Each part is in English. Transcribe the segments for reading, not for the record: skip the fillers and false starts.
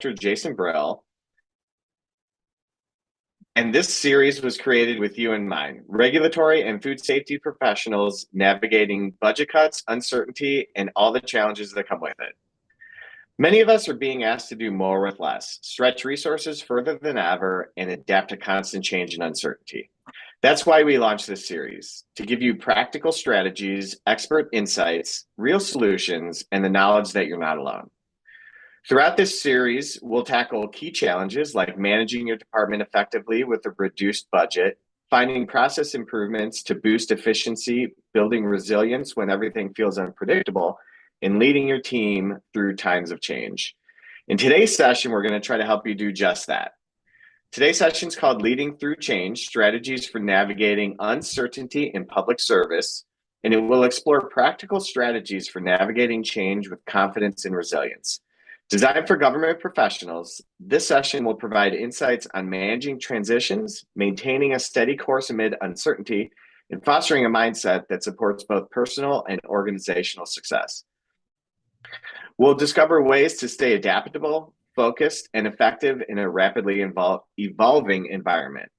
Jason Brill, and this series was created with you in mind: regulatory and food safety professionals navigating budget cuts, uncertainty, and all the challenges that come with it. Many of us are being asked to do more with less, stretch resources further than ever, and adapt to constant change and uncertainty. That's why we launched this series, to give you practical strategies, expert insights, real solutions, and the knowledge that you're not alone. Throughout this series, we'll tackle key challenges like managing your department effectively with a reduced budget, finding process improvements to boost efficiency, building resilience when everything feels unpredictable, and leading your team through times of change. In today's session, we're going to try to help you do just that. Today's session is called Leading Through Change, Strategies for Navigating Uncertainty in Public Service, and it will explore practical strategies for navigating change with confidence and resilience. Designed for government professionals, this session will provide insights on managing transitions, maintaining a steady course amid uncertainty, and fostering a mindset that supports both personal and organizational success. We'll discover ways to stay adaptable, focused, and effective in a rapidly evolving environment.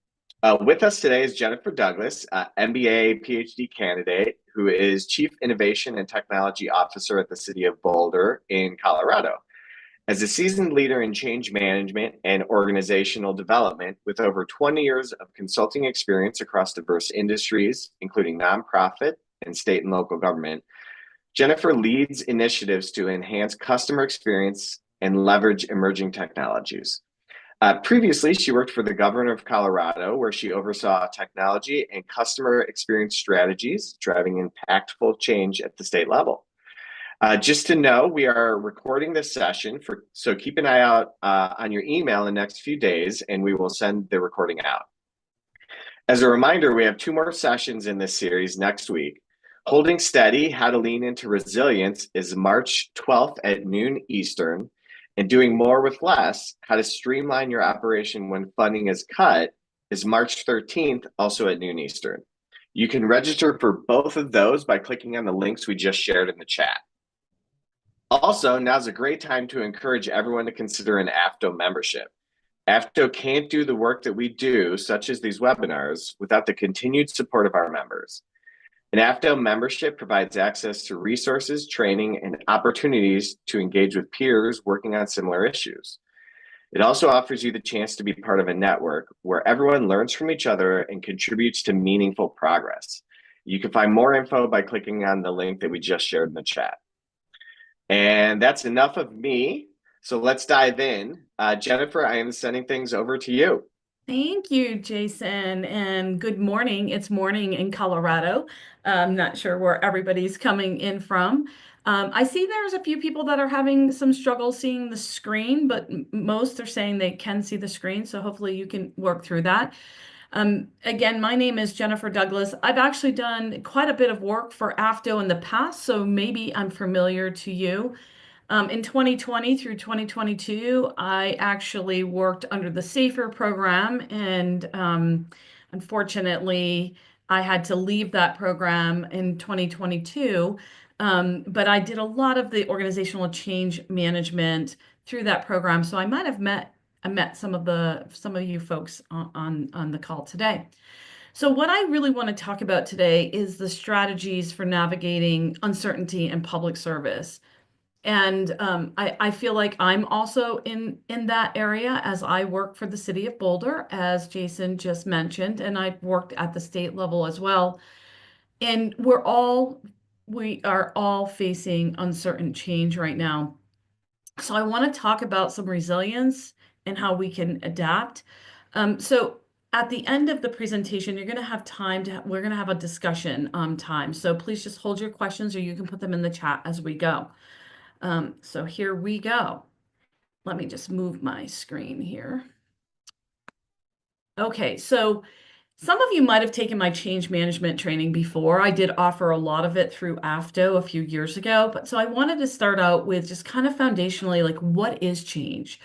With us today is Jennifer Douglas, MBA PhD candidate, who is Chief Innovation and Technology Officer at the City of Boulder in Colorado. As a seasoned leader in change management and organizational development with over 20 years of consulting experience across diverse industries, including nonprofit and state and local government, Jennifer leads initiatives to enhance customer experience and leverage emerging technologies. Previously, she worked for the governor of Colorado, where she oversaw technology and customer experience strategies, driving impactful change at the state level. Just to know, we are recording this session, so keep an eye out on your email in the next few days, and we will send the recording out. As a reminder, we have 2 more sessions in this series next week. Holding Steady, How to Lean into Resilience is March 12th at noon Eastern, and Doing More with Less, How to Streamline Your Operation When Funding is Cut is March 13th, also at noon Eastern. You can register for both of those by clicking on the links we just shared in the chat. Also, now's a great time to encourage everyone to consider an AFTO membership. AFTO can't do the work that we do, such as these webinars, without the continued support of our members. An AFTO membership provides access to resources, training, and opportunities to engage with peers working on similar issues. It also offers you the chance to be part of a network where everyone learns from each other and contributes to meaningful progress. You can find more info by clicking on the link that we just shared in the chat. And that's enough of me. So let's dive in. Jennifer, I am sending things over to you. Thank you, Jason, and good morning. It's morning in Colorado. I'm not sure where everybody's coming in from. I see there's a few people that are having some trouble seeing the screen, but most are saying they can see the screen, so hopefully you can work through that. Again, my name is Jennifer Douglas. I've actually done quite a bit of work for AFTO in the past, so maybe I'm familiar to you. In 2020 through 2022, I actually worked under the SAFER program, and unfortunately, I had to leave that program in 2022. But I did a lot of the organizational change management through that program, so I might have met some of you folks on the call today. So what I really want to talk about today is the strategies for navigating uncertainty in public service. And I feel like I'm also in that area as I work for the City of Boulder, as Jason just mentioned, and I've worked at the state level as well. And we are all facing uncertain change right now. So I want to talk about some resilience and how we can adapt. So at the end of the presentation, you're going to have time we're going to have a discussion time. So please just hold your questions, or you can put them in the chat as we go. So here we go. Let me just move my screen here. Okay, so some of you might have taken my change management training before. I did offer a lot of it through AFTO a few years ago, but so I wanted to start out with just kind of foundationally, like, what is change?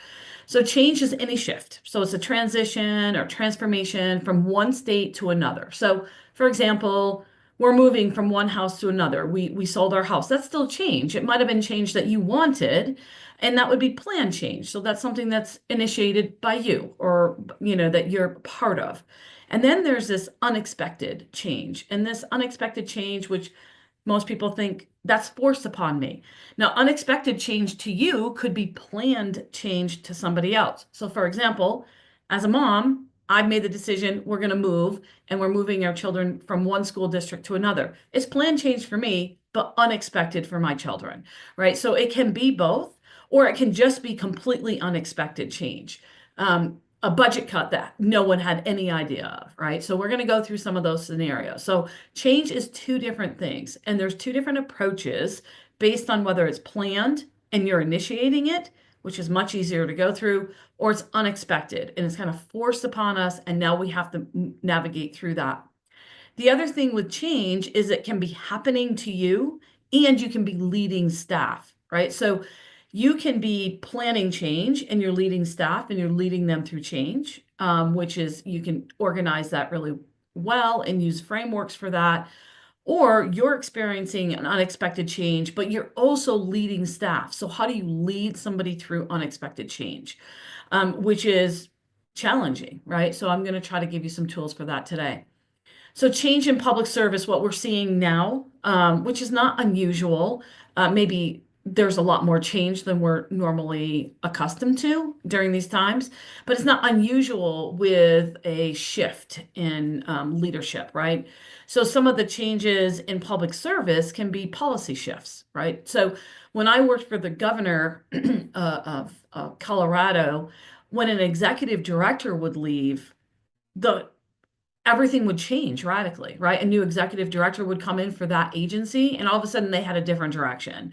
So change is any shift. So it's a transition or transformation from one state to another. So for example, we're moving from one house to another. We sold our house. That's still change. It might have been change that you wanted, and that would be plan change. So that's something that's initiated by you or that you're part of. And then there's this unexpected change. And this unexpected change, which most people think that's forced upon me. Now, unexpected change to you could be planned change to somebody else. So, for example, as a mom, I've made the decision we're going to move and we're moving our children from one school district to another. It's planned change for me, but unexpected for my children, right? So it can be both, or it can just be completely unexpected change. A budget cut that no one had any idea of, right? So we're going to go through some of those scenarios. So change is two different things, and there's two different approaches based on whether it's planned and you're initiating it, which is much easier to go through, or it's unexpected and it's kind of forced upon us, and now we have to navigate through that. The other thing with change is it can be happening to you and you can be leading staff, right? So you can be planning change and you're leading staff and you're leading them through change, which is you can organize that really well and use frameworks for that. Or you're experiencing an unexpected change, but you're also leading staff. So how do you lead somebody through unexpected change, which is challenging, right? So I'm going to try to give you some tools for that today. So change in public service, what we're seeing now, which is not unusual. Maybe there's a lot more change than we're normally accustomed to during these times, but it's not unusual with a shift in leadership, right? So some of the changes in public service can be policy shifts, right? So when I worked for the governor of Colorado, when an executive director would leave, the everything would change radically, right? A new executive director would come in for that agency, and all of a sudden they had a different direction.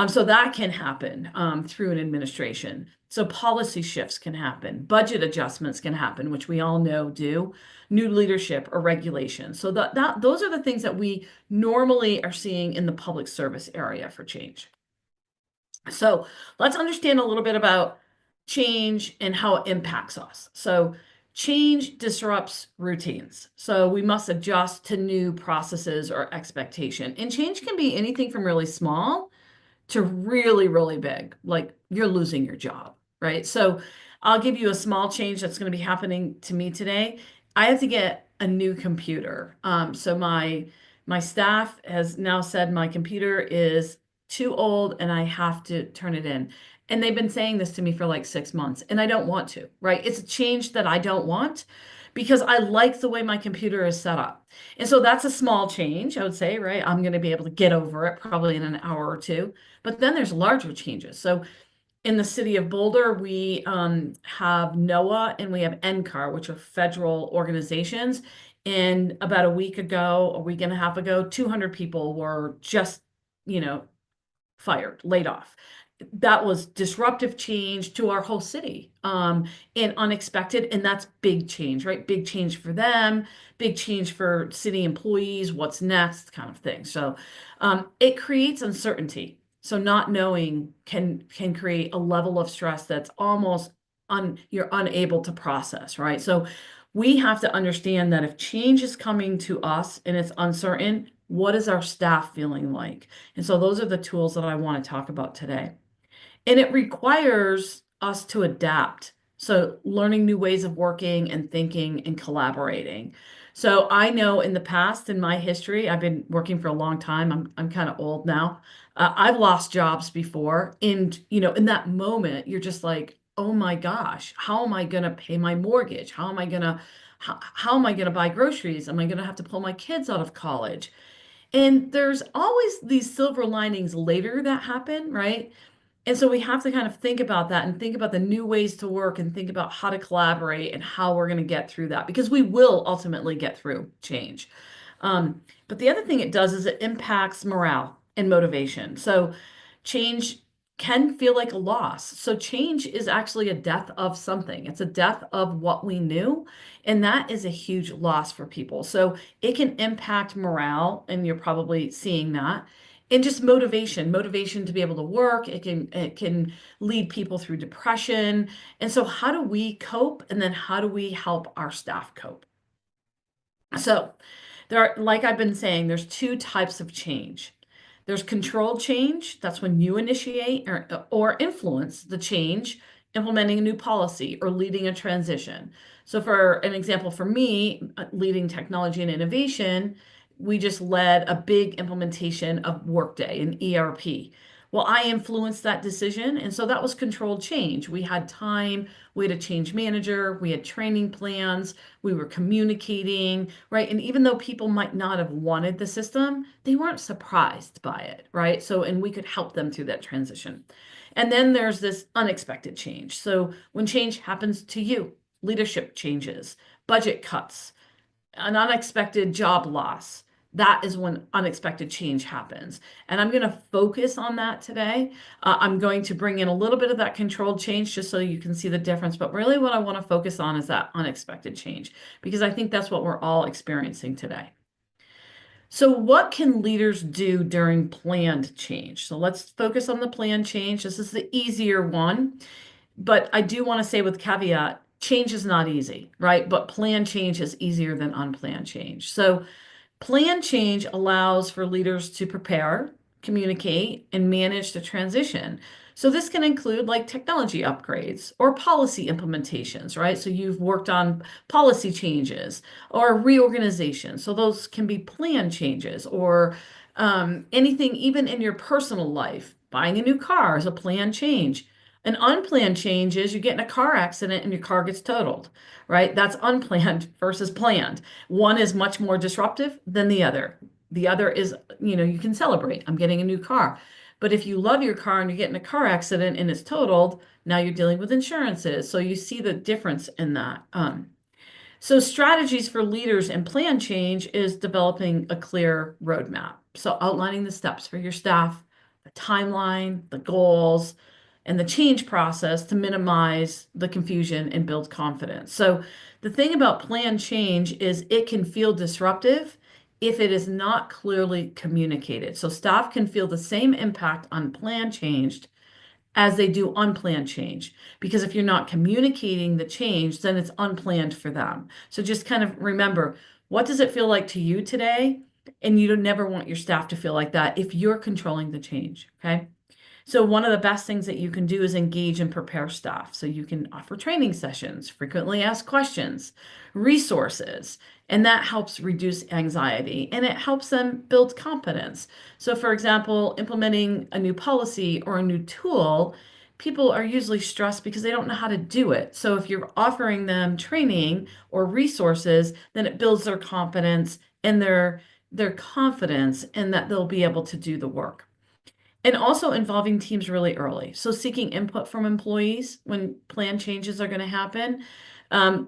So that can happen through an administration. So policy shifts can happen, budget adjustments can happen, which we all know do, new leadership or regulation. So those are the things that we normally are seeing in the public service area for change. So let's understand a little bit about change and how it impacts us. So change disrupts routines. So we must adjust to new processes or expectation. And change can be anything from really small to really, really big, like you're losing your job, right? So I'll give you a small change that's going to be happening to me today. I have to get a new computer. So my staff has now said my computer is too old and I have to turn it in. And they've been saying this to me for like 6 months, and I don't want to, right? It's a change that I don't want because I like the way my computer is set up. And so that's a small change, I would say, right? I'm going to be able to get over it probably in an hour or two. But then there's larger changes. So in the city of Boulder, we have NOAA and we have NCAR, which are federal organizations. And about a week ago, a week and a half ago, 200 people were just, fired, laid off. That was disruptive change to our whole city, and unexpected. And that's big change, right? Big change for them, big change for city employees, what's next kind of thing. So it creates uncertainty. So not knowing can create a level of stress that's almost you're unable to process, right? So we have to understand that if change is coming to us and it's uncertain, what is our staff feeling like? And so those are the tools that I want to talk about today. And it requires us to adapt. So learning new ways of working and thinking and collaborating. So I know in the past, in my history, I've been working for a long time. I'm kind of old now. I've lost jobs before. And, in that moment, you're just like, oh my gosh, how am I going to pay my mortgage? How am I going to buy groceries? Am I going to have to pull my kids out of college? And there's always these silver linings later that happen, right? And so we have to kind of think about that and think about the new ways to work and think about how to collaborate and how we're going to get through that because we will ultimately get through change. But the other thing it does is it impacts morale and motivation. So change can feel like a loss. So change is actually a death of something. It's a death of what we knew. And that is a huge loss for people. So it can impact morale, and you're probably seeing that. And just motivation to be able to work. It can lead people through depression. And so how do we cope? And then how do we help our staff cope? So like I've been saying, there's two types of change. There's controlled change. That's when you initiate or influence the change, implementing a new policy or leading a transition. So for an example, for me, leading technology and innovation, we just led a big implementation of Workday and ERP. Well, I influenced that decision, and so that was controlled change. We had time, we had a change manager, we had training plans, we were communicating, right? And even though people might not have wanted the system, they weren't surprised by it, right? So, and we could help them through that transition. And then there's this unexpected change. So when change happens to you, leadership changes, budget cuts, an unexpected job loss. That is when unexpected change happens. And I'm going to focus on that today. I'm going to bring in a little bit of that controlled change just so you can see the difference. But really, what I want to focus on is that unexpected change, because I think that's what we're all experiencing today. So, what can leaders do during planned change? So, let's focus on the planned change. This is the easier one. But I do want to say with caveat, change is not easy, right? But planned change is easier than unplanned change. So plan change allows for leaders to prepare, communicate, and manage the transition. So this can include like technology upgrades or policy implementations, right? So you've worked on policy changes or reorganization. So those can be plan changes or anything even in your personal life. Buying a new car is a planned change. An unplanned change is you get in a car accident and your car gets totaled, right? That's unplanned versus planned. One is much more disruptive than the other. The other is, you can celebrate. I'm getting a new car. But if you love your car and you get in a car accident and it's totaled, now you're dealing with insurances. So you see the difference in that. So strategies for leaders and plan change is developing a clear roadmap. So outlining the steps for your staff, the timeline, the goals, and the change process to minimize the confusion and build confidence. So the thing about plan change is it can feel disruptive if it is not clearly communicated. So staff can feel the same impact on plan change as they do unplanned change. Because if you're not communicating the change, then it's unplanned for them. So just kind of remember, what does it feel like to you today? And you don't never want your staff to feel like that if you're controlling the change. Okay. So one of the best things that you can do is engage and prepare staff. So you can offer training sessions, frequently ask questions, resources, and that helps reduce anxiety and it helps them build confidence. So for example, implementing a new policy or a new tool, people are usually stressed because they don't know how to do it. So if you're offering them training or resources, then it builds their confidence and their confidence and that they'll be able to do the work. And also involving teams really early. So seeking input from employees when plan changes are going to happen.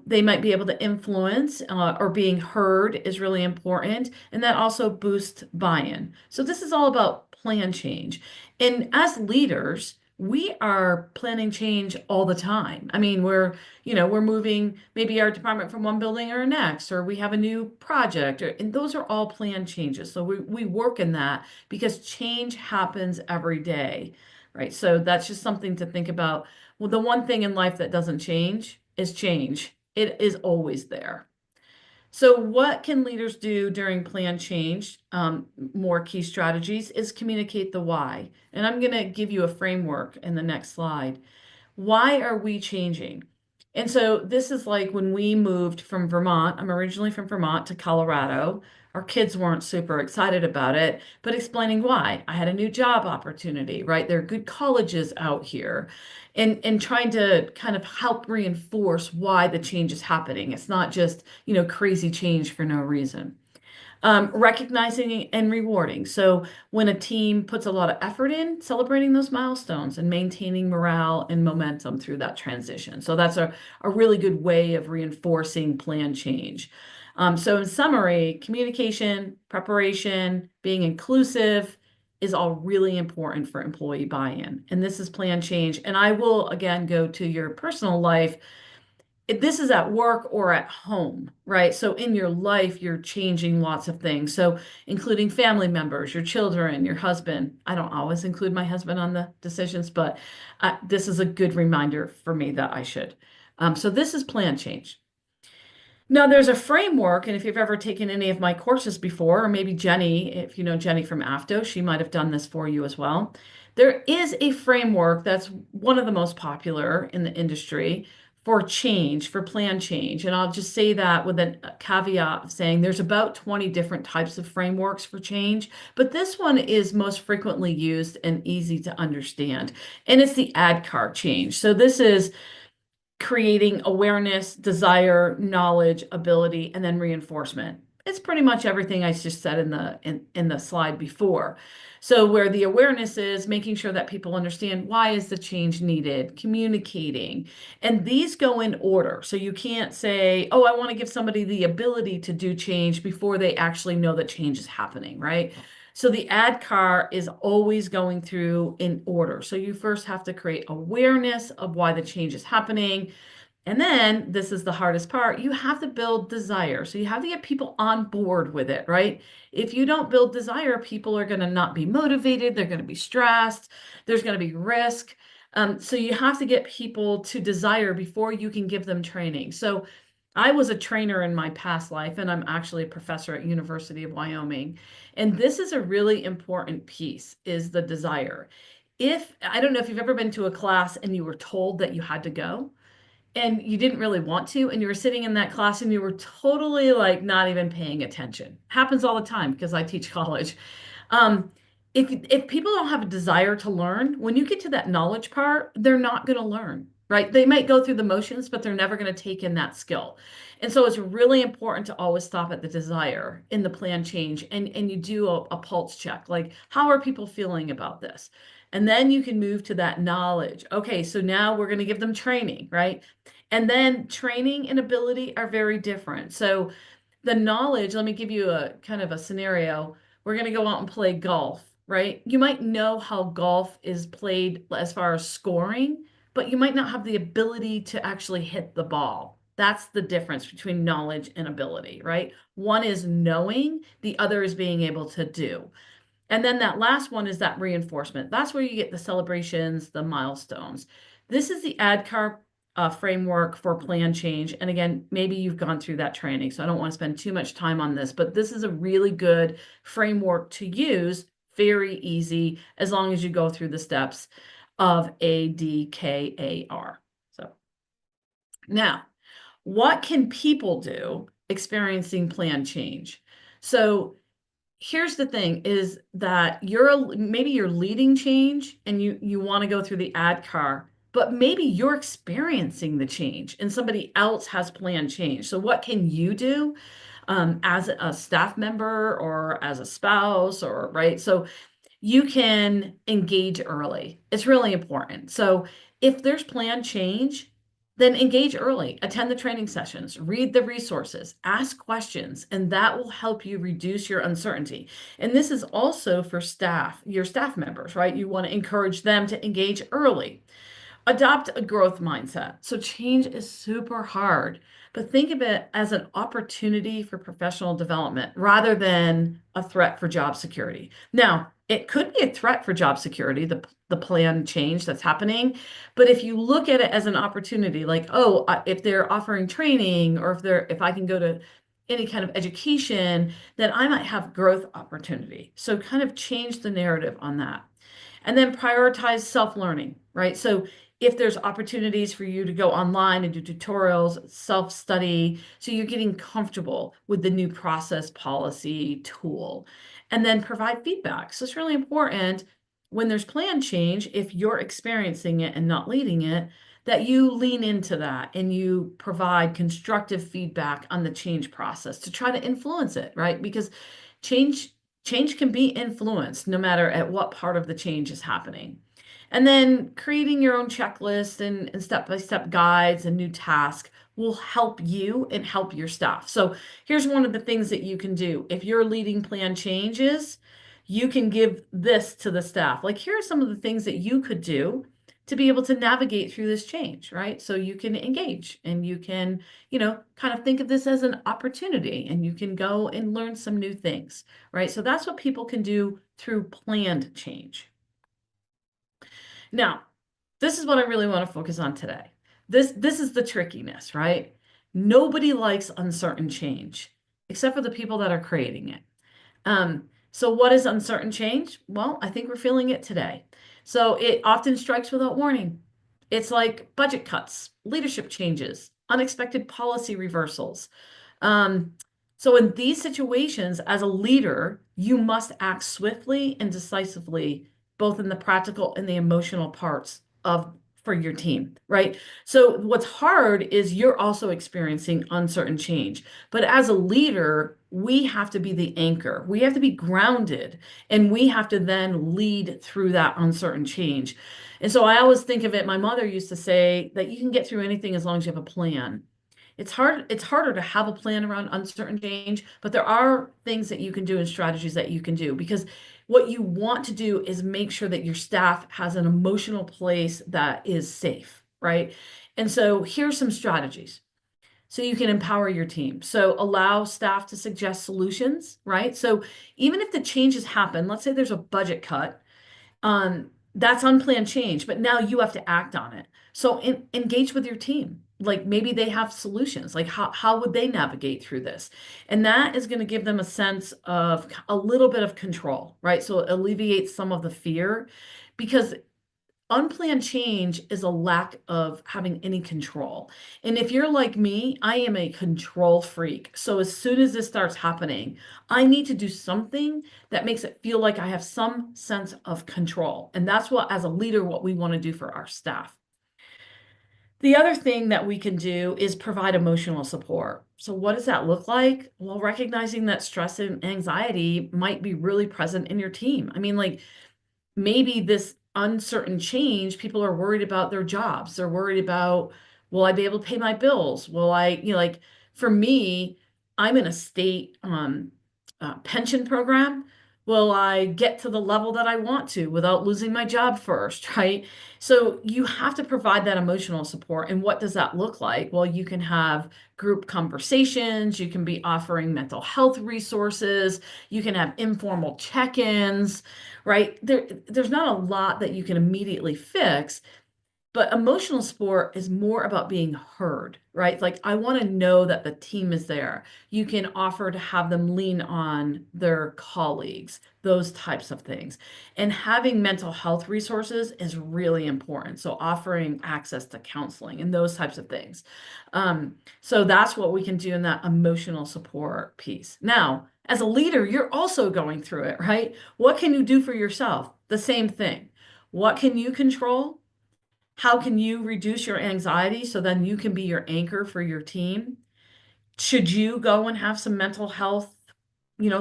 They might be able to influence or being heard is really important. And that also boosts buy-in. So this is all about plan change. And as leaders, we are planning change all the time. I mean, we're moving maybe our department from one building or next, or we have a new project, and those are all planned changes. So we work in that because change happens every day, right? So that's just something to think about. Well, the one thing in life that doesn't change is change. It is always there. So what can leaders do during plan change? More key strategies is communicate the why. And I'm going to give you a framework in the next slide. Why are we changing? And so this is like when we moved from Vermont. I'm originally from Vermont to Colorado. Our kids weren't super excited about it, but explaining why. I had a new job opportunity, right? There are good colleges out here. And trying to kind of help reinforce why the change is happening. It's not just, crazy change for no reason. Recognizing and rewarding. So when a team puts a lot of effort in, celebrating those milestones and maintaining morale and momentum through that transition. So that's a really good way of reinforcing plan change. So in summary, communication, preparation, being inclusive is all really important for employee buy-in. And this is plan change. And I will again go to your personal life. This is at work or at home, right? So in your life, you're changing lots of things. So including family members, your children, your husband. I don't always include my husband on the decisions, but this is a good reminder for me that I should. So this is plan change. Now, there's a framework, and if you've ever taken any of my courses before, or maybe Jenny, if you know Jenny from AFTO, she might have done this for you as well. There is a framework that's one of the most popular in the industry for change, for plan change. And I'll just say that with a caveat of saying there's about 20 different types of frameworks for change, but this one is most frequently used and easy to understand. And it's the ADKAR change. So this is creating awareness, desire, knowledge, ability, and then reinforcement. It's pretty much everything I just said in the slide before. So where the awareness is making sure that people understand why is the change needed, communicating, and these go in order. So you can't say, oh, I want to give somebody the ability to do change before they actually know that change is happening, right? So the ad car is always going through in order. So you first have to create awareness of why the change is happening. And then this is the hardest part. You have to build desire. So you have to get people on board with it, right? If you don't build desire, people are going to not be motivated. They're going to be stressed. There's going to be risk. So you have to get people to desire before you can give them training. So I was a trainer in my past life, and I'm actually a professor at University of Wyoming. And this is a really important piece, is the desire. If I don't know if you've ever been to a class and you were told that you had to go and you didn't really want to, and you were sitting in that class and you were totally like not even paying attention. Happens all the time because I teach college. Um, if people don't have a desire to learn, when you get to that knowledge part, they're not going to learn, right? They might go through the motions, but they're never going to take in that skill. And so it's really important to always stop at the desire in the plan change, and you do a pulse check, like how are people feeling about this? And then you can move to that knowledge. Okay, so now we're going to give them training, right? And then training and ability are very different. So the knowledge, let me give you a kind of a scenario. We're going to go out and play golf, right? You might know how golf is played as far as scoring, but you might not have the ability to actually hit the ball. That's the difference between knowledge and ability, right? One is knowing, the other is being able to do. And then that last one is that reinforcement. That's where you get the celebrations, the milestones. This is the ADKAR framework for plan change. And again, maybe you've gone through that training, so I don't want to spend too much time on this, but this is a really good framework to use, very easy, as long as you go through the steps of ADKAR. So now, what can people do experiencing plan change? So here's the thing is that maybe you're leading change and you want to go through the ad car, but maybe you're experiencing the change and somebody else has planned change. So what can you do as a staff member or as a spouse, or right? So you can engage early. It's really important. So if there's planned change, then engage early, attend the training sessions, read the resources, ask questions, and that will help you reduce your uncertainty. And this is also for staff, your staff members, right? You want to encourage them to engage early. Adopt a growth mindset. So change is super hard, but think of it as an opportunity for professional development rather than a threat for job security. Now, it could be a threat for job security, the plan change that's happening, but if you look at it as an opportunity, like, oh, if they're offering training, or if I can go to any kind of education, then I might have growth opportunity. So kind of change the narrative on that. And then prioritize self-learning, right? So if there's opportunities for you to go online and do tutorials, self-study, so you're getting comfortable with the new process policy tool, and then provide feedback. So it's really important when there's plan change, if you're experiencing it and not leading it, that you lean into that and you provide constructive feedback on the change process to try to influence it, right? Because change change can be influenced no matter at what part of the change is happening. And then creating your own checklist and step-by-step guides and new tasks will help you and help your staff. So here's one of the things that you can do. If you're leading plan changes, you can give this to the staff. Like, here are some of the things that you could do to be able to navigate through this change, right? So you can engage and you can, kind of think of this as an opportunity, and you can go and learn some new things, right? So that's what people can do through planned change. Now, this is what I really want to focus on today. This is the trickiness, right? Nobody likes uncertain change, except for the people that are creating it. So what is uncertain change? Well, I think we're feeling it today. So it often strikes without warning. It's like budget cuts, leadership changes, unexpected policy reversals. Um, so in these situations, as a leader, you must act swiftly and decisively, both in the practical and the emotional parts of for your team, right? So what's hard is you're also experiencing uncertain change. But as a leader, we have to be the anchor. We have to be grounded, and we have to then lead through that uncertain change. And so I always think of it, my mother used to say that you can get through anything as long as you have a plan. It's harder to have a plan around uncertain change, but there are things that you can do and strategies that you can do, because what you want to do is make sure that your staff has an emotional place that is safe, right? And so here's some strategies. So you can empower your team. So allow staff to suggest solutions, right? So even if the changes happen, let's say there's a budget cut, that's unplanned change, but now you have to act on it. So engage with your team. Like maybe they have solutions. Like how would they navigate through this? And that is going to give them a sense of a little bit of control, right? So it alleviates some of the fear, because unplanned change is a lack of having any control. And if you're like me, I am a control freak. So as soon as this starts happening, I need to do something that makes it feel like I have some sense of control. And that's what, as a leader, what we want to do for our staff. The other thing that we can do is provide emotional support. So what does that look like? Well, recognizing that stress and anxiety might be really present in your team. I mean, like, maybe this uncertain change, people are worried about their jobs. They're worried about, will I be able to pay my bills? Will I, like for me, I'm in a state pension program. Will I get to the level that I want to without losing my job first, right? So you have to provide that emotional support. And what does that look like? Well, you can have group conversations, you can be offering mental health resources, you can have informal check-ins, right? There's not a lot that you can immediately fix, but emotional support is more about being heard, right? Like, I want to know that the team is there. You can offer to have them lean on their colleagues, those types of things. And having mental health resources is really important. So offering access to counseling and those types of things. So that's what we can do in that emotional support piece. Now, as a leader, you're also going through it, right? What can you do for yourself? The same thing. What can you control? How can you reduce your anxiety so then you can be your anchor for your team? Should you go and have some mental health,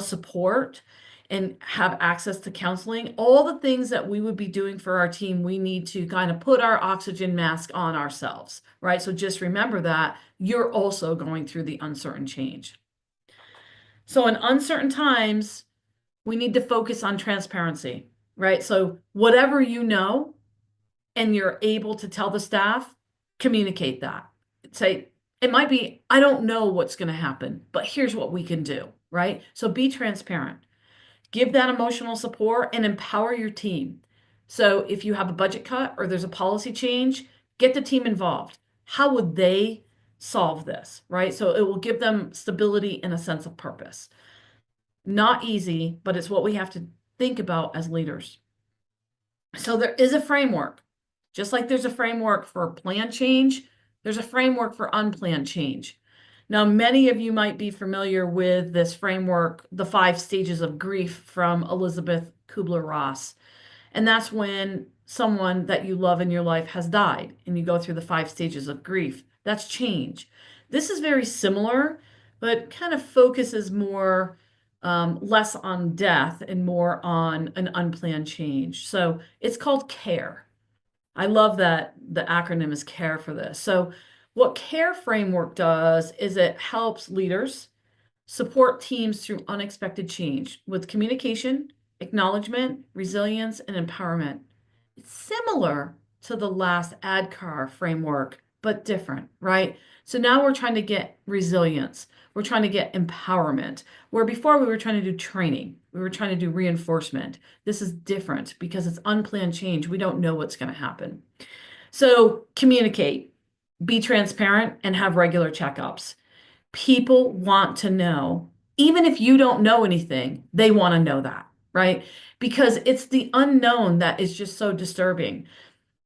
support and have access to counseling? All the things that we would be doing for our team, we need to kind of put our oxygen mask on ourselves, right? So just remember that you're also going through the uncertain change. So in uncertain times, we need to focus on transparency, right? So whatever you know, and you're able to tell the staff, communicate that. Say, it might be, I don't know what's going to happen, but here's what we can do, right? So be transparent, give that emotional support, and empower your team. So if you have a budget cut or there's a policy change, get the team involved. How would they solve this, right? So it will give them stability and a sense of purpose. Not easy, but it's what we have to think about as leaders. So there is a framework. Just like there's a framework for planned change, there's a framework for unplanned change. Now, many of you might be familiar with this framework, the 5 stages of grief from Elizabeth Kubler-Ross. And that's when someone that you love in your life has died and you go through the 5 stages of grief. That's change. This is very similar, but kind of focuses more less on death and more on an unplanned change. So it's called CARE. I love that the acronym is CARE for this. So what CARE framework does is it helps leaders support teams through unexpected change with communication, acknowledgement, resilience, and empowerment. It's similar to the last ADKAR framework, but different, right? So now we're trying to get resilience. We're trying to get empowerment, where before we were trying to do training, we were trying to do reinforcement. This is different because it's unplanned change. We don't know what's going to happen. So communicate. be transparent, and have regular checkups. People want to know, even if you don't know anything, they want to know that, right? Because it's the unknown that is just so disturbing.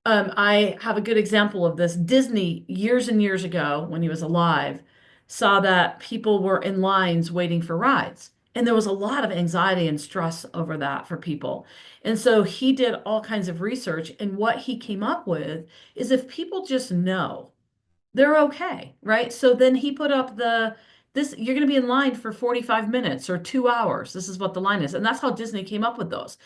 I have a good example of this. Disney, years and years ago, when he was alive, saw that people were in lines waiting for rides. And there was a lot of anxiety and stress over that for people. And so he did all kinds of research. And what he came up with is if people just know, they're okay, right? So then he put up this, you're going to be in line for 45 minutes or 2 hours. This is what the line is. And that's how Disney came up with those.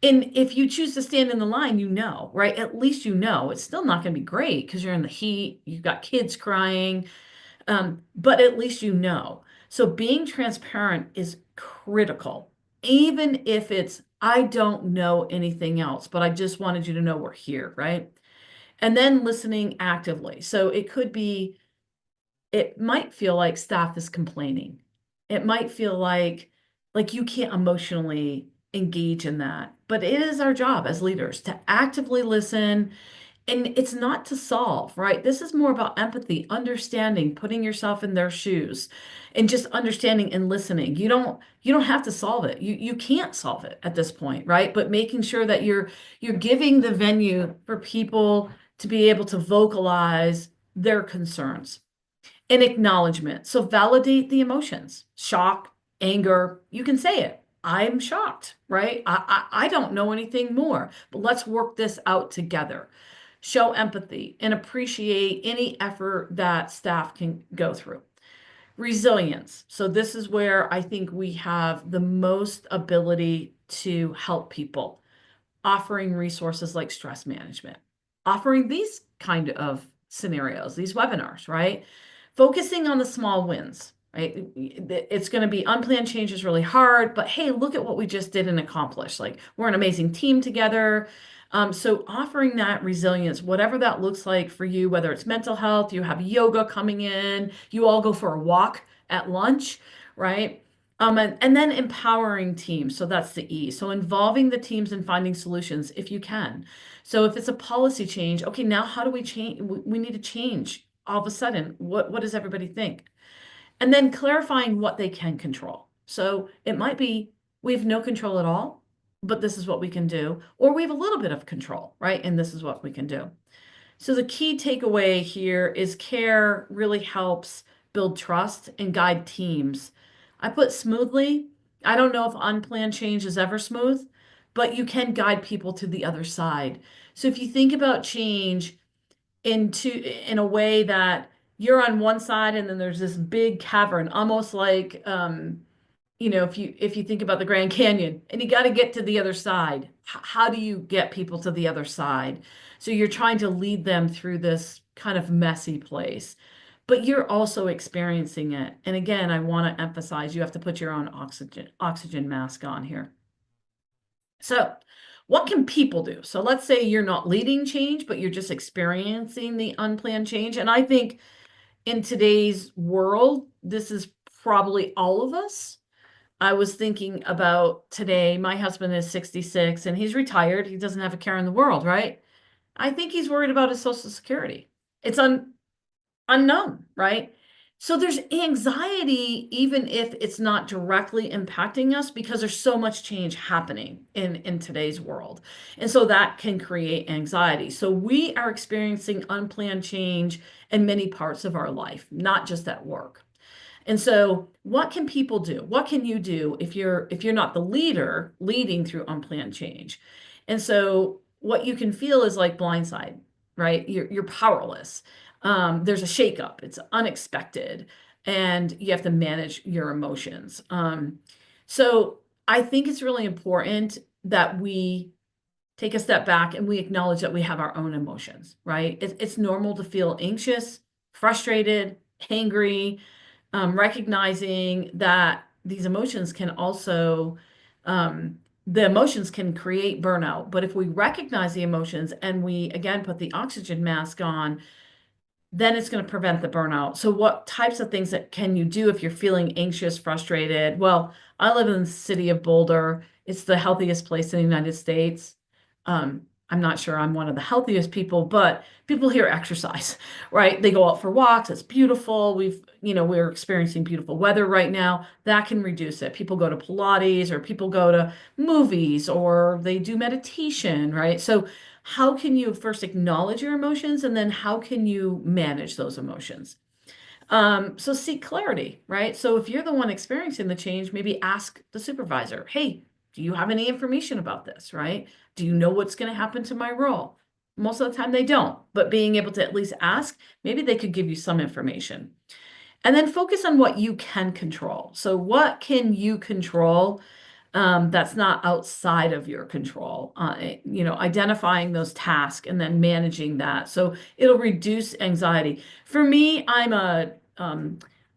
And if you choose to stand in the line, you know, right? At least you know. It's still not going to be great because you're in the heat, you've got kids crying, but at least you know. So being transparent is critical, even if it's, I don't know anything else, but I just wanted you to know we're here, right? And then listening actively. So it could be, it might feel like staff is complaining. It might feel like you can't emotionally engage in that. But it is our job as leaders to actively listen. And it's not to solve, right? This is more about empathy, understanding, putting yourself in their shoes, and just understanding and listening. You don't have to solve it. You can't solve it at this point, right? But making sure that you're giving the venue for people to be able to vocalize their concerns and acknowledgement. So validate the emotions, shock, anger. You can say it. I'm shocked, right? I don't know anything more, but let's work this out together. Show empathy and appreciate any effort that staff can go through. Resilience. So this is where I think we have the most ability to help people, offering resources like stress management, offering these kind of scenarios, these webinars, right? Focusing on the small wins, right? It's going to be unplanned change is really hard, but hey, look at what we just did and accomplished. Like we're an amazing team together. So offering that resilience, whatever that looks like for you, whether it's mental health, you have yoga coming in, you all go for a walk at lunch, right? And then empowering teams. So that's the E. So involving the teams and finding solutions if you can. So if it's a policy change, okay, now how do we change? We need to change all of a sudden. What does everybody think? And then clarifying what they can control. So it might be we have no control at all, but this is what we can do. Or we have a little bit of control, right? And this is what we can do. So the key takeaway here is care really helps build trust and guide teams. I put smoothly. I don't know if unplanned change is ever smooth, but you can guide people to the other side. So if you think about change in a way that you're on one side and then there's this big cavern, almost like if you think about the Grand Canyon and you got to get to the other side, how do you get people to the other side? So you're trying to lead them through this kind of messy place, but you're also experiencing it. And again, I want to emphasize you have to put your own oxygen mask on here. So what can people do? So let's say you're not leading change, but you're just experiencing the unplanned change. And I think in today's world, this is probably all of us. I was thinking about today, my husband is 66 and he's retired. He doesn't have a care in the world, right? I think he's worried about his Social Security. It's unknown, right? So there's anxiety, even if it's not directly impacting us, because there's so much change happening in today's world. And so that can create anxiety. So we are experiencing unplanned change in many parts of our life, not just at work. And so what can people do? What can you do if you're not the leader leading through unplanned change? And so what you can feel is like blindside, right? You're powerless. There's a shakeup. It's unexpected, and you have to manage your emotions. So I think it's really important that we take a step back and we acknowledge that we have our own emotions, right? It's normal to feel anxious, frustrated, angry, recognizing that these emotions can also, the emotions can create burnout. But if we recognize the emotions and we, again, put the oxygen mask on, then it's going to prevent the burnout. So what types of things that can you do if you're feeling anxious, frustrated? Well, I live in the city of Boulder. It's the healthiest place in the United States. I'm not sure I'm one of the healthiest people, but people here exercise, right? They go out for walks. It's beautiful. We're experiencing beautiful weather right now. That can reduce it. People go to Pilates or people go to movies or they do meditation, right? So how can you first acknowledge your emotions and then how can you manage those emotions? So seek clarity, right? So if you're the one experiencing the change, maybe ask the supervisor, hey, do you have any information about this, right? Do you know what's going to happen to my role? Most of the time they don't, but being able to at least ask, maybe they could give you some information. And then focus on what you can control. So what can you control that's not outside of your control? Identifying those tasks and then managing that. So it'll reduce anxiety. For me,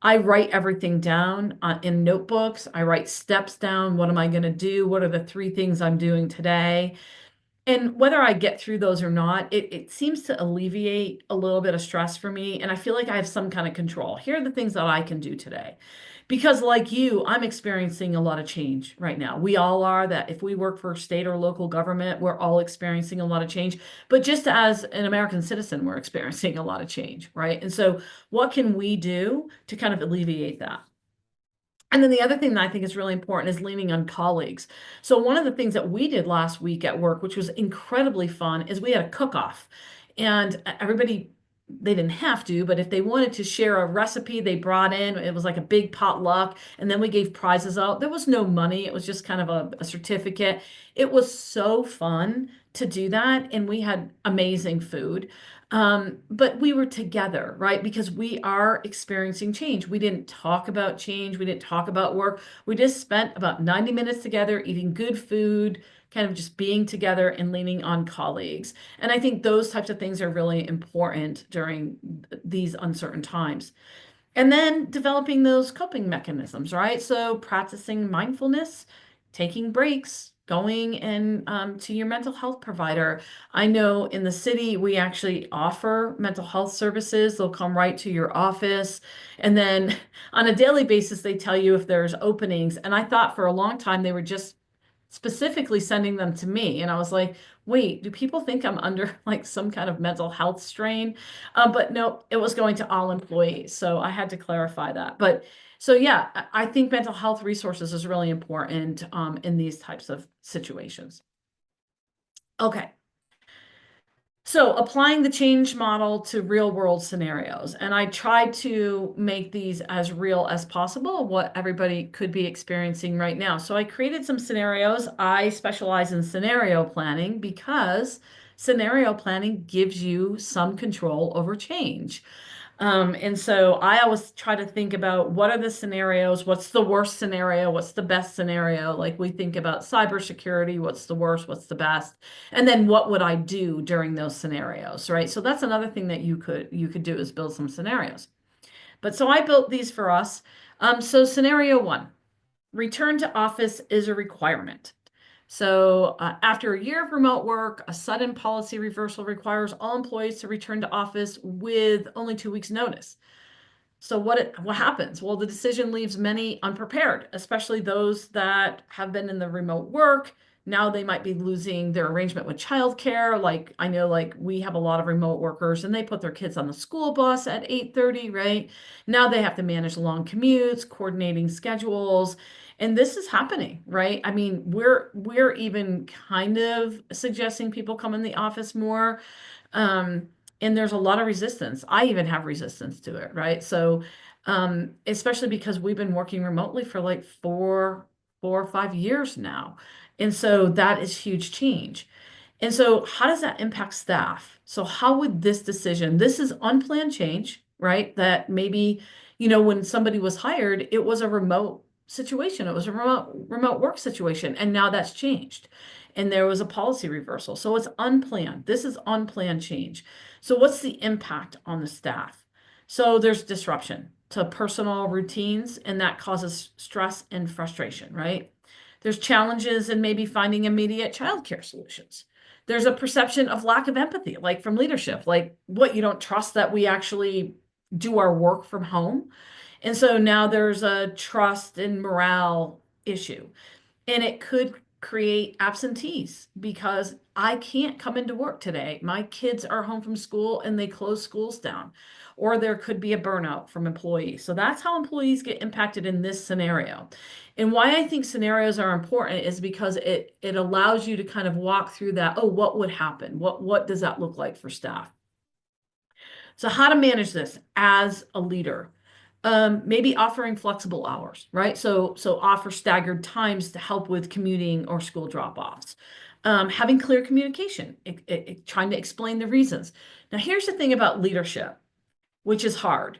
I write everything down in notebooks. I write steps down. What am I going to do? What are the three things I'm doing today? And whether I get through those or not, it seems to alleviate a little bit of stress for me. And I feel like I have some kind of control. Here are the things that I can do today. Because, like you, I'm experiencing a lot of change right now. We all are, that if we work for state or local government, we're all experiencing a lot of change. But just as an American citizen, we're experiencing a lot of change, right? And so, what can we do to kind of alleviate that? And then the other thing that I think is really important is leaning on colleagues. So one of the things that we did last week at work, which was incredibly fun, is we had a cook-off. And everybody, they didn't have to, but if they wanted to share a recipe they brought in, it was like a big potluck. And then we gave prizes out. There was no money. It was just kind of a certificate. It was so fun to do that. And we had amazing food. But we were together, right? Because we are experiencing change. We didn't talk about change. We didn't talk about work. We just spent about 90 minutes together eating good food, kind of just being together and leaning on colleagues. And I think those types of things are really important during these uncertain times. And then developing those coping mechanisms, right? So practicing mindfulness, taking breaks, going and to your mental health provider. I know in the city we actually offer mental health services. They'll come right to your office. And then on a daily basis, they tell you if there's openings. And I thought for a long time they were just specifically sending them to me. And I was like, wait, do people think I'm under like some kind of mental health strain? But no, it was going to all employees. So I had to clarify that. But so yeah, I think mental health resources is really important in these types of situations. Okay. So applying the change model to real world scenarios. And I tried to make these as real as possible, what everybody could be experiencing right now. So I created some scenarios. I specialize in scenario planning because scenario planning gives you some control over change. And so I always try to think about what are the scenarios, what's the worst scenario, what's the best scenario? Like we think about cybersecurity, what's the worst, what's the best, and then what would I do during those scenarios, right? So that's another thing that you could do is build some scenarios. But so I built these for us. So scenario one, return to office is a requirement. So after a year of remote work, a sudden policy reversal requires all employees to return to office with only 2 weeks notice. So what happens? Well, the decision leaves many unprepared, especially those that have been in the remote work. Now they might be losing their arrangement with childcare. Like I know like we have a lot of remote workers and they put their kids on the school bus at 8:30, right? Now they have to manage long commutes, coordinating schedules. And this is happening, right? I mean, we're even kind of suggesting people come in the office more. Um, and there's a lot of resistance. I even have resistance to it, right? So, especially because we've been working remotely for like 4 or 5 years now. And so that is huge change. And so how does that impact staff? So how would this decision, this is unplanned change, right? That maybe, when somebody was hired, it was a remote situation. It was a remote work situation. And now that's changed. And there was a policy reversal. So it's unplanned. This is unplanned change. So what's the impact on the staff? So there's disruption to personal routines, and that causes stress and frustration, right? There's challenges in maybe finding immediate childcare solutions. There's a perception of lack of empathy, like from leadership, like what you don't trust that we actually do our work from home. And so now there's a trust and morale issue. And it could create absentees because I can't come into work today. My kids are home from school and they close schools down. Or there could be a burnout from employees. So that's how employees get impacted in this scenario. And why I think scenarios are important is because it allows you to kind of walk through that. Oh, what would happen? What does that look like for staff? So how to manage this as a leader? Maybe offering flexible hours, right? So offer staggered times to help with commuting or school drop-offs. Having clear communication, trying to explain the reasons. Now, here's the thing about leadership, which is hard.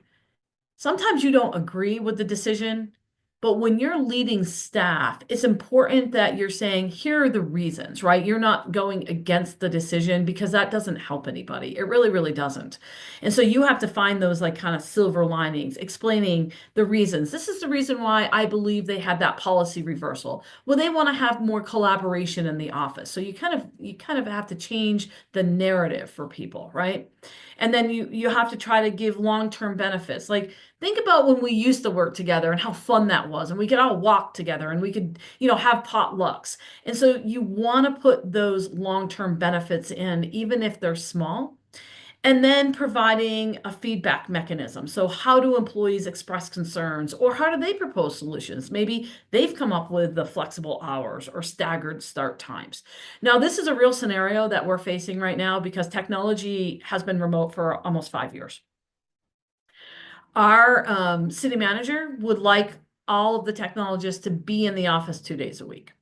Sometimes you don't agree with the decision, but when you're leading staff, it's important that you're saying, here are the reasons, right? You're not going against the decision because that doesn't help anybody. It really, really doesn't. And so you have to find those like kind of silver linings, explaining the reasons. This is the reason why I believe they had that policy reversal. Well, they want to have more collaboration in the office. So you kind of have to change the narrative for people, right? And then you have to try to give long-term benefits. Like think about when we used to work together and how fun that was, and we could all walk together and we could, have potlucks. And so you want to put those long-term benefits in, even if they're small. And then providing a feedback mechanism. So how do employees express concerns or how do they propose solutions? Maybe they've come up with the flexible hours or staggered start times. Now, this is a real scenario that we're facing right now because technology has been remote for almost 5 years. Our city manager would like all of the technologists to be in the office 2 days a week.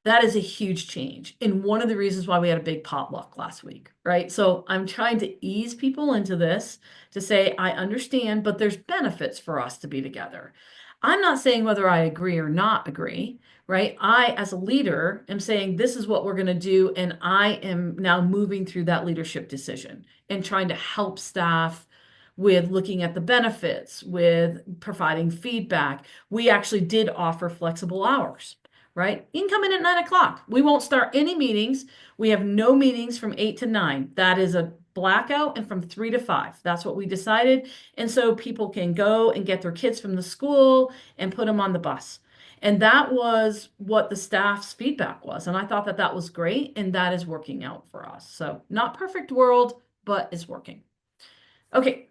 That is a huge change. And one of the reasons why we had a big potluck last week, right? So I'm trying to ease people into this to say, I understand, but there's benefits for us to be together. I'm not saying whether I agree or not agree, right? I, as a leader, am saying this is what we're going to do. And I am now moving through that leadership decision and trying to help staff with looking at the benefits, with providing feedback. We actually did offer flexible hours, right? You can come in at 9 o'clock. We won't start any meetings. We have no meetings from 8 to 9. That is a blackout, and from 3 to 5. That's what we decided. And so people can go and get their kids from the school and put them on the bus. And that was what the staff's feedback was. And I thought that that was great. And that is working out for us. So not perfect world, but it's working. Okay.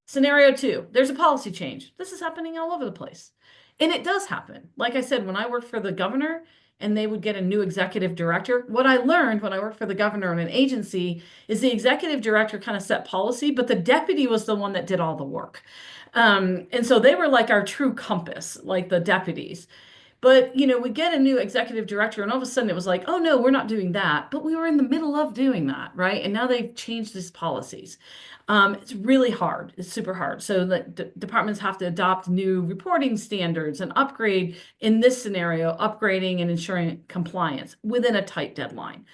Scenario 2, there's a policy change. This is happening all over the place. And it does happen. Like I said, when I worked for the governor and they would get a new executive director, what I learned when I worked for the governor in an agency is the executive director kind of set policy, but the deputy was the one that did all the work. And so they were like our true compass, like the deputies. But, we get a new executive director and all of a sudden it was like, oh no, we're not doing that. But we were in the middle of doing that, right? And now they've changed these policies. It's really hard. It's super hard. So the departments have to adopt new reporting standards and upgrade, in this scenario, upgrading and ensuring compliance within a tight deadline.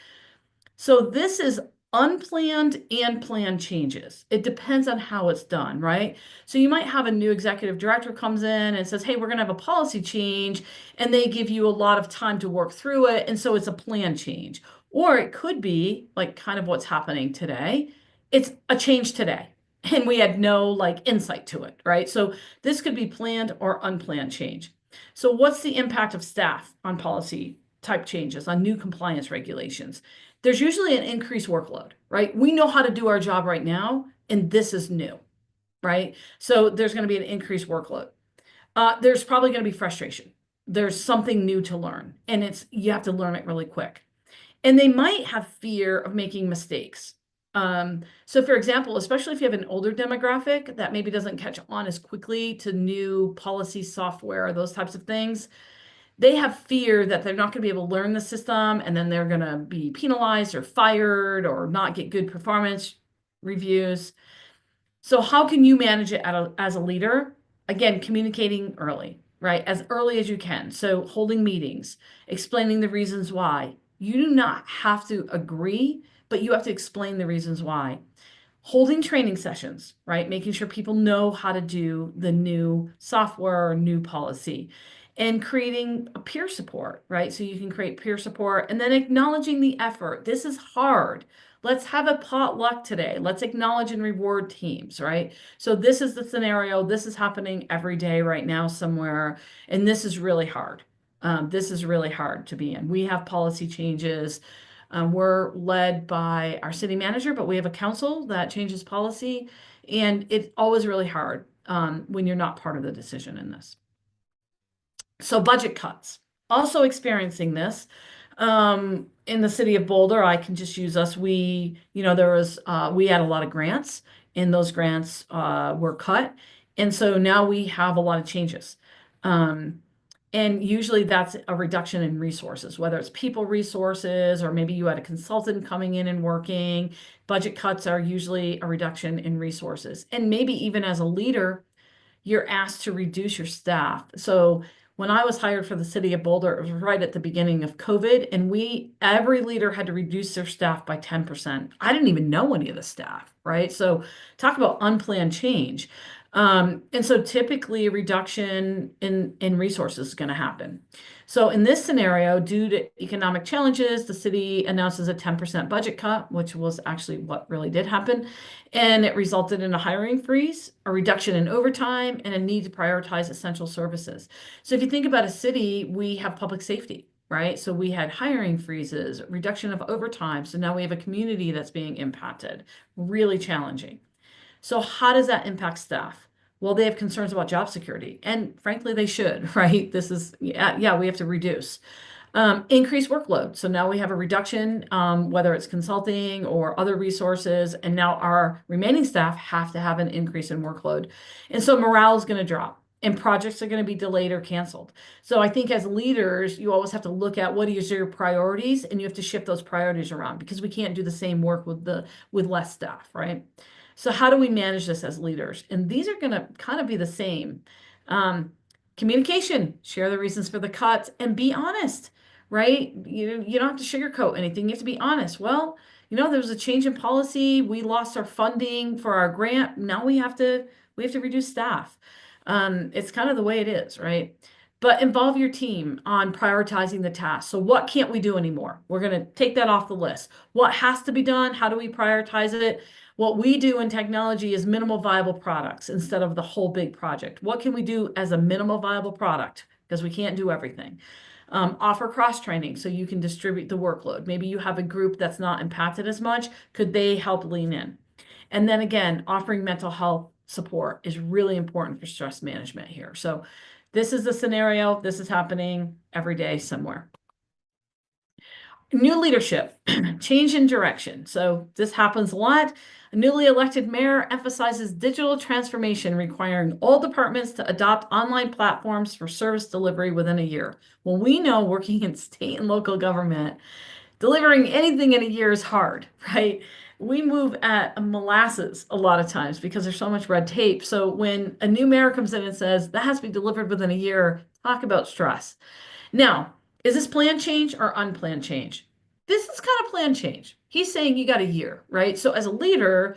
So this is unplanned and planned changes. It depends on how it's done, right? So you might have a new executive director comes in and says, hey, we're going to have a policy change, and they give you a lot of time to work through it. And so it's a plan change. Or it could be like kind of what's happening today. It's a change today. And we had no like insight to it, right? So this could be planned or unplanned change. So what's the impact of staff on policy type changes, on new compliance regulations? There's usually an increased workload, right? We know how to do our job right now, and this is new, right? So there's going to be an increased workload. There's probably going to be frustration. There's something new to learn, and you have to learn it really quick. And they might have fear of making mistakes. So for example, especially if you have an older demographic that maybe doesn't catch on as quickly to new policy software, those types of things, they have fear that they're not going to be able to learn the system and then they're going to be penalized or fired or not get good performance reviews. So how can you manage it as a leader? Again, communicating early, right? As early as you can. So holding meetings, explaining the reasons why. You do not have to agree, but you have to explain the reasons why. Holding training sessions, right? Making sure people know how to do the new software or new policy, and creating a peer support, right? So you can create peer support and then acknowledging the effort. This is hard. Let's have a potluck today. Let's acknowledge and reward teams, right? So this is the scenario. This is happening every day right now somewhere, and this is really hard. This is really hard to be in. We have policy changes. We're led by our city manager, but we have a council that changes policy, and it's always really hard when you're not part of the decision in this. So budget cuts. Also experiencing this. In the city of Boulder, I can just use us. We had a lot of grants, and those grants were cut. And so now we have a lot of changes. Um, and usually that's a reduction in resources, whether it's people resources or maybe you had a consultant coming in and working. Budget cuts are usually a reduction in resources. And maybe even as a leader, you're asked to reduce your staff. So when I was hired for the city of Boulder, it was right at the beginning of COVID, and every leader had to reduce their staff by 10%. I didn't even know any of the staff, right? So talk about unplanned change. And so typically a reduction in resources is going to happen. So in this scenario, due to economic challenges, the city announces a 10% budget cut, which was actually what really did happen. And it resulted in a hiring freeze, a reduction in overtime, and a need to prioritize essential services. So if you think about a city, we have public safety, right? So we had hiring freezes, reduction of overtime. So now we have a community that's being impacted. Really challenging. So how does that impact staff? Well, they have concerns about job security, and frankly, they should, right? Yeah, we have to reduce. Increased workload. So now we have a reduction, whether it's consulting or other resources, and now our remaining staff have to have an increase in workload. And so morale is going to drop and projects are going to be delayed or canceled. So I think as leaders, you always have to look at what is your priorities and you have to shift those priorities around because we can't do the same work with less staff, right? So how do we manage this as leaders? And these are going to kind of be the same. Um, Communication, share the reasons for the cuts and be honest, right? You don't have to sugarcoat anything. You have to be honest. Well, there was a change in policy. We lost our funding for our grant. Now we have to reduce staff. It's kind of the way it is, right? But involve your team on prioritizing the task. So what can't we do anymore? We're going to take that off the list. What has to be done? How do we prioritize it? What we do in technology is minimal viable products instead of the whole big project. What can we do as a minimal viable product? Because we can't do everything. Offer cross training so you can distribute the workload. Maybe you have a group that's not impacted as much. Could they help lean in? And then again, offering mental health support is really important for stress management here. So this is the scenario. This is happening every day somewhere. New leadership, change in direction. So this happens a lot. A newly elected mayor emphasizes digital transformation, requiring all departments to adopt online platforms for service delivery within a year. Well, we know working in state and local government, delivering anything in a year is hard, right? We move at molasses a lot of times because there's so much red tape. So when a new mayor comes in and says that has to be delivered within a year, talk about stress. Now, is this planned change or unplanned change? This is kind of planned change. He's saying you got a year, right? So as a leader,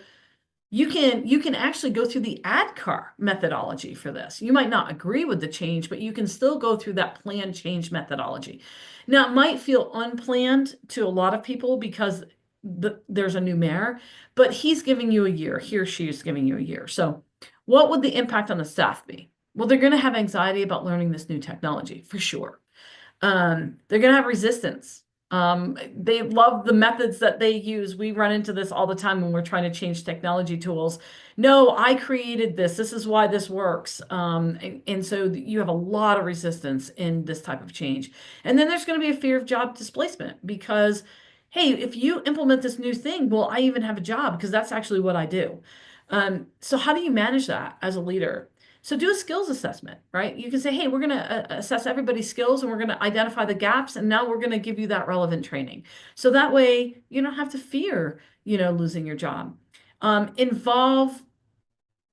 you can actually go through the ADKAR methodology for this. You might not agree with the change, but you can still go through that planned change methodology. Now, it might feel unplanned to a lot of people because there's a new mayor, but he's giving you a year. He or she is giving you a year. So what would the impact on the staff be? Well, they're going to have anxiety about learning this new technology for sure. They're going to have resistance. They love the methods that they use. We run into this all the time when we're trying to change technology tools. No, I created this. This is why this works. And so you have a lot of resistance in this type of change. And then there's going to be a fear of job displacement because, hey, if you implement this new thing, well, I even have a job because that's actually what I do. So how do you manage that as a leader? So do a skills assessment, right? You can say, hey, we're going to assess everybody's skills and we're going to identify the gaps. And now we're going to give you that relevant training. So that way you don't have to fear, losing your job.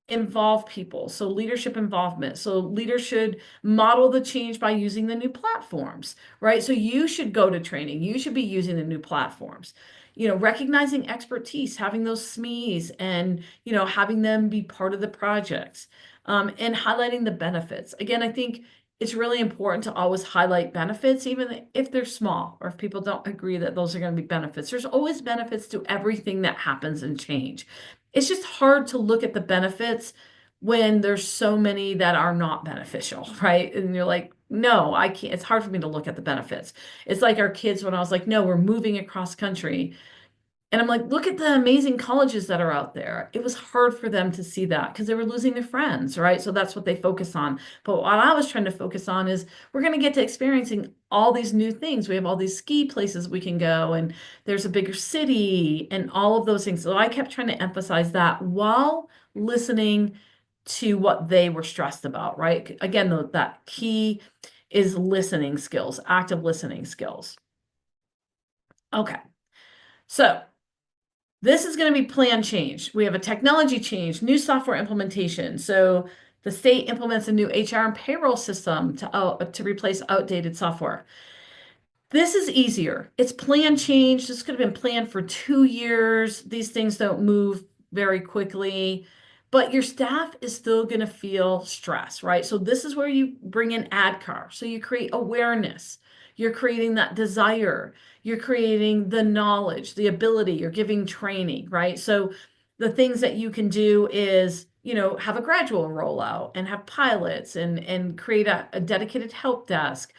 Involve people. So leadership involvement. So leaders should model the change by using the new platforms, right? So you should go to training. You should be using the new platforms. Recognizing expertise, having those SMEs and, having them be part of the projects. And highlighting the benefits. Again, I think it's really important to always highlight benefits, even if they're small or if people don't agree that those are going to be benefits. There's always benefits to everything that happens in change. It's just hard to look at the benefits when there's so many that are not beneficial, right? And you're like, No, I can't. It's hard for me to look at the benefits. It's like our kids when I was like, no, we're moving across country. And I'm like, look at the amazing colleges that are out there. It was hard for them to see that because they were losing their friends, right? So that's what they focus on. But what I was trying to focus on is we're going to get to experiencing all these new things. We have all these ski places we can go, and there's a bigger city and all of those things. So I kept trying to emphasize that while listening to what they were stressed about, right? Again, that key is listening skills, active listening skills. Okay. So this is going to be plan change. We have a technology change, new software implementation. So the state implements a new HR and payroll system to replace outdated software. This is easier. It's plan change. This could have been planned for 2 years. These things don't move very quickly, but your staff is still going to feel stress, right? So this is where you bring in ADKAR. So you create awareness. You're creating that desire. You're creating the knowledge, the ability. You're giving training, right? So the things that you can do is, have a gradual rollout and have pilots and create a dedicated help desk,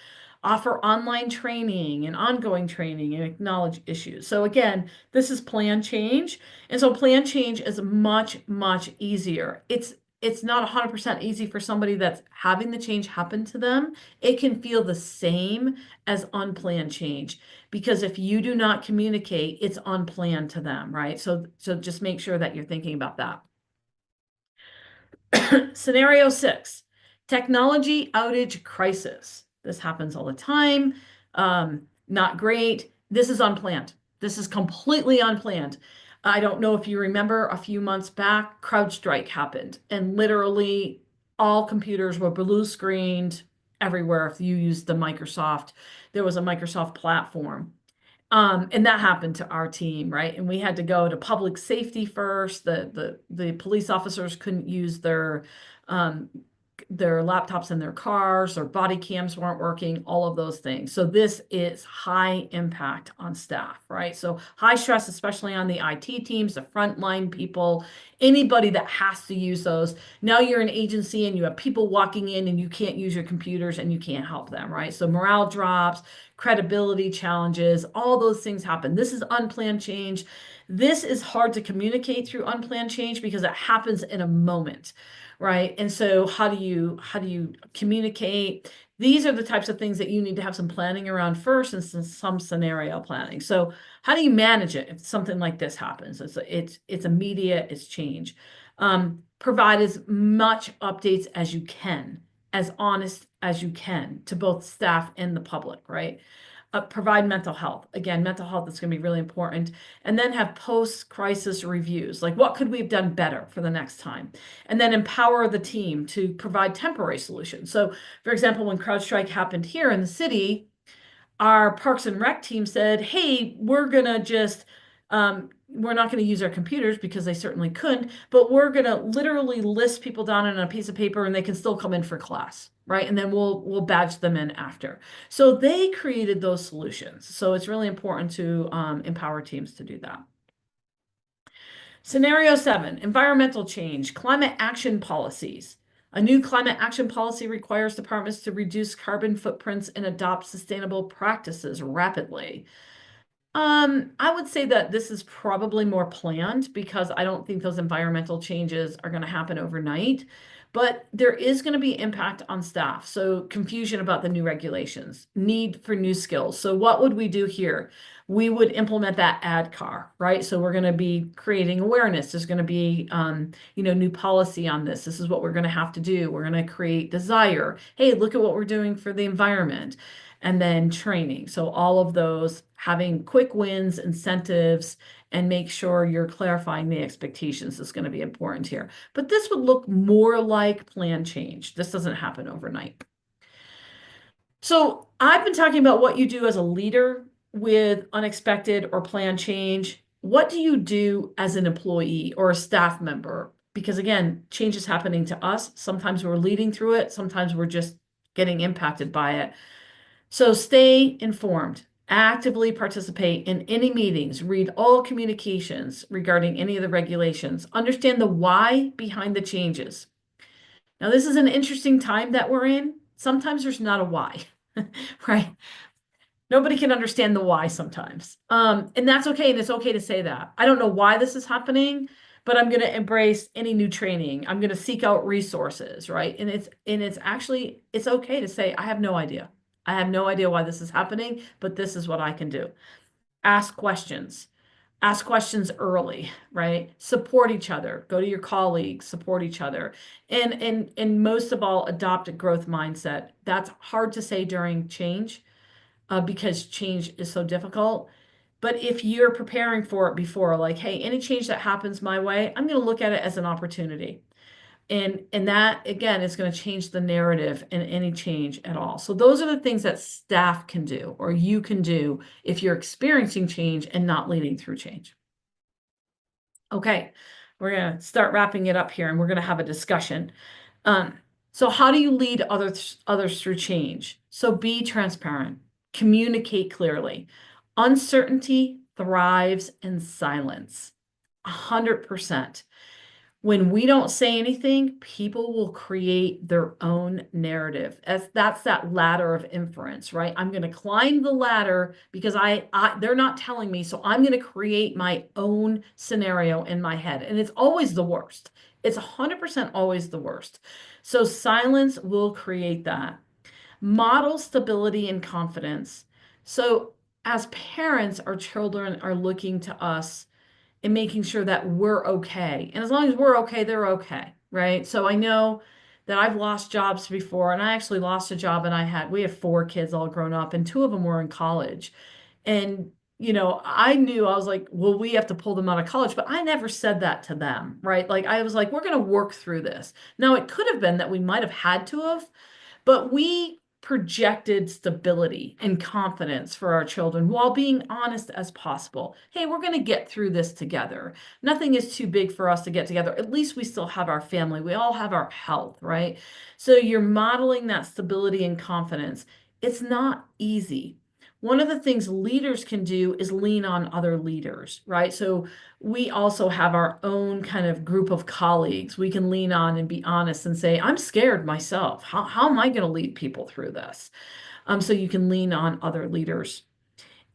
offer online training and ongoing training and acknowledge issues. So again, this is plan change. And so plan change is much, much easier. It's not 100% easy for somebody that's having the change happen to them. It can feel the same as unplanned change because if you do not communicate, it's unplanned to them, right? So just make sure that you're thinking about that. Scenario 6, technology outage crisis. This happens all the time. Not great. This is unplanned. This is completely unplanned. I don't know if you remember a few months back, CrowdStrike happened, and literally all computers were blue screened everywhere. If you used the Microsoft, there was a Microsoft platform. And that happened to our team, right? And we had to go to public safety first. The police officers couldn't use their laptops in their cars, their body cams weren't working, all of those things. So this is high impact on staff, right? So high stress, especially on the IT teams, the frontline people, anybody that has to use those. Now you're an agency and you have people walking in and you can't use your computers and you can't help them, right? So morale drops, credibility challenges, all those things happen. This is unplanned change. This is hard to communicate through unplanned change because it happens in a moment, right? And so how do you communicate? These are the types of things that you need to have some planning around first and some scenario planning. So how do you manage it if something like this happens? It's immediate, it's change. Provide as much updates as you can, as honest as you can to both staff and the public, right? Provide mental health. Again, mental health is going to be really important. And then have post-crisis reviews, like what could we have done better for the next time? And then empower the team to provide temporary solutions. So, for example, when CrowdStrike happened here in the city, our Parks and Rec team said, hey, we're not going to use our computers because they certainly couldn't, but we're going to literally list people down on a piece of paper and they can still come in for class, right? And then we'll badge them in after. So they created those solutions. So it's really important to empower teams to do that. Scenario 7, environmental change, climate action policies. A new climate action policy requires departments to reduce carbon footprints and adopt sustainable practices rapidly. I would say that this is probably more planned because I don't think those environmental changes are going to happen overnight, but there is going to be impact on staff. So confusion about the new regulations, need for new skills. So what would we do here? We would implement that ADKAR, right? So we're going to be creating awareness. There's going to be, new policy on this. This is what we're going to have to do. We're going to create desire. Hey, look at what we're doing for the environment. And then training. So all of those, having quick wins, incentives, and make sure you're clarifying the expectations is going to be important here. But this would look more like plan change. This doesn't happen overnight. So I've been talking about what you do as a leader with unexpected or planned change. What do you do as an employee or a staff member? Because again, change is happening to us. Sometimes we're leading through it. Sometimes we're just getting impacted by it. So stay informed, actively participate in any meetings, read all communications regarding any of the regulations, understand the why behind the changes. Now, this is an interesting time that we're in Sometimes there's not a why, right? Nobody can understand the why sometimes. And that's okay. And it's okay to say that. I don't know why this is happening, but I'm going to embrace any new training. I'm going to seek out resources, right? And it's actually it's okay to say, I have no idea. I have no idea why this is happening, but this is what I can do. Ask questions. Ask questions early, right? Support each other. Go to your colleagues, support each other. And most of all, adopt a growth mindset. That's hard to say during change because change is so difficult. But if you're preparing for it before, like, hey, any change that happens my way, I'm going to look at it as an opportunity. And that again is going to change the narrative in any change at all. So those are the things that staff can do or you can do if you're experiencing change and not leading through change. Okay, we're going to start wrapping it up here and we're going to have a discussion. So how do you lead others through change? So be transparent, communicate clearly. Uncertainty thrives in silence. 100%. When we don't say anything, people will create their own narrative. As that's that ladder of inference, right? I'm going to climb the ladder because they're not telling me, so I'm going to create my own scenario in my head, and it's always the worst. It's 100% always the worst. So silence will create that. Model stability and confidence. So as parents, our children are looking to us and making sure that we're okay. And as long as we're okay, they're okay, right? So I know that I've lost jobs before, and I actually lost a job and we have 4 kids all grown up, and 2 of them were in college. And, I knew I was like, well, we have to pull them out of college, but I never said that to them, right? Like I was like, we're going to work through this. Now, it could have been that we might have had to have, but we projected stability and confidence for our children while being honest as possible. Hey, we're going to get through this together. Nothing is too big for us to get together. At least we still have our family. We all have our health, right? So you're modeling that stability and confidence. It's not easy. One of the things leaders can do is lean on other leaders, right? So we also have our own kind of group of colleagues we can lean on and be honest and say, I'm scared myself. How am I going to lead people through this? So you can lean on other leaders.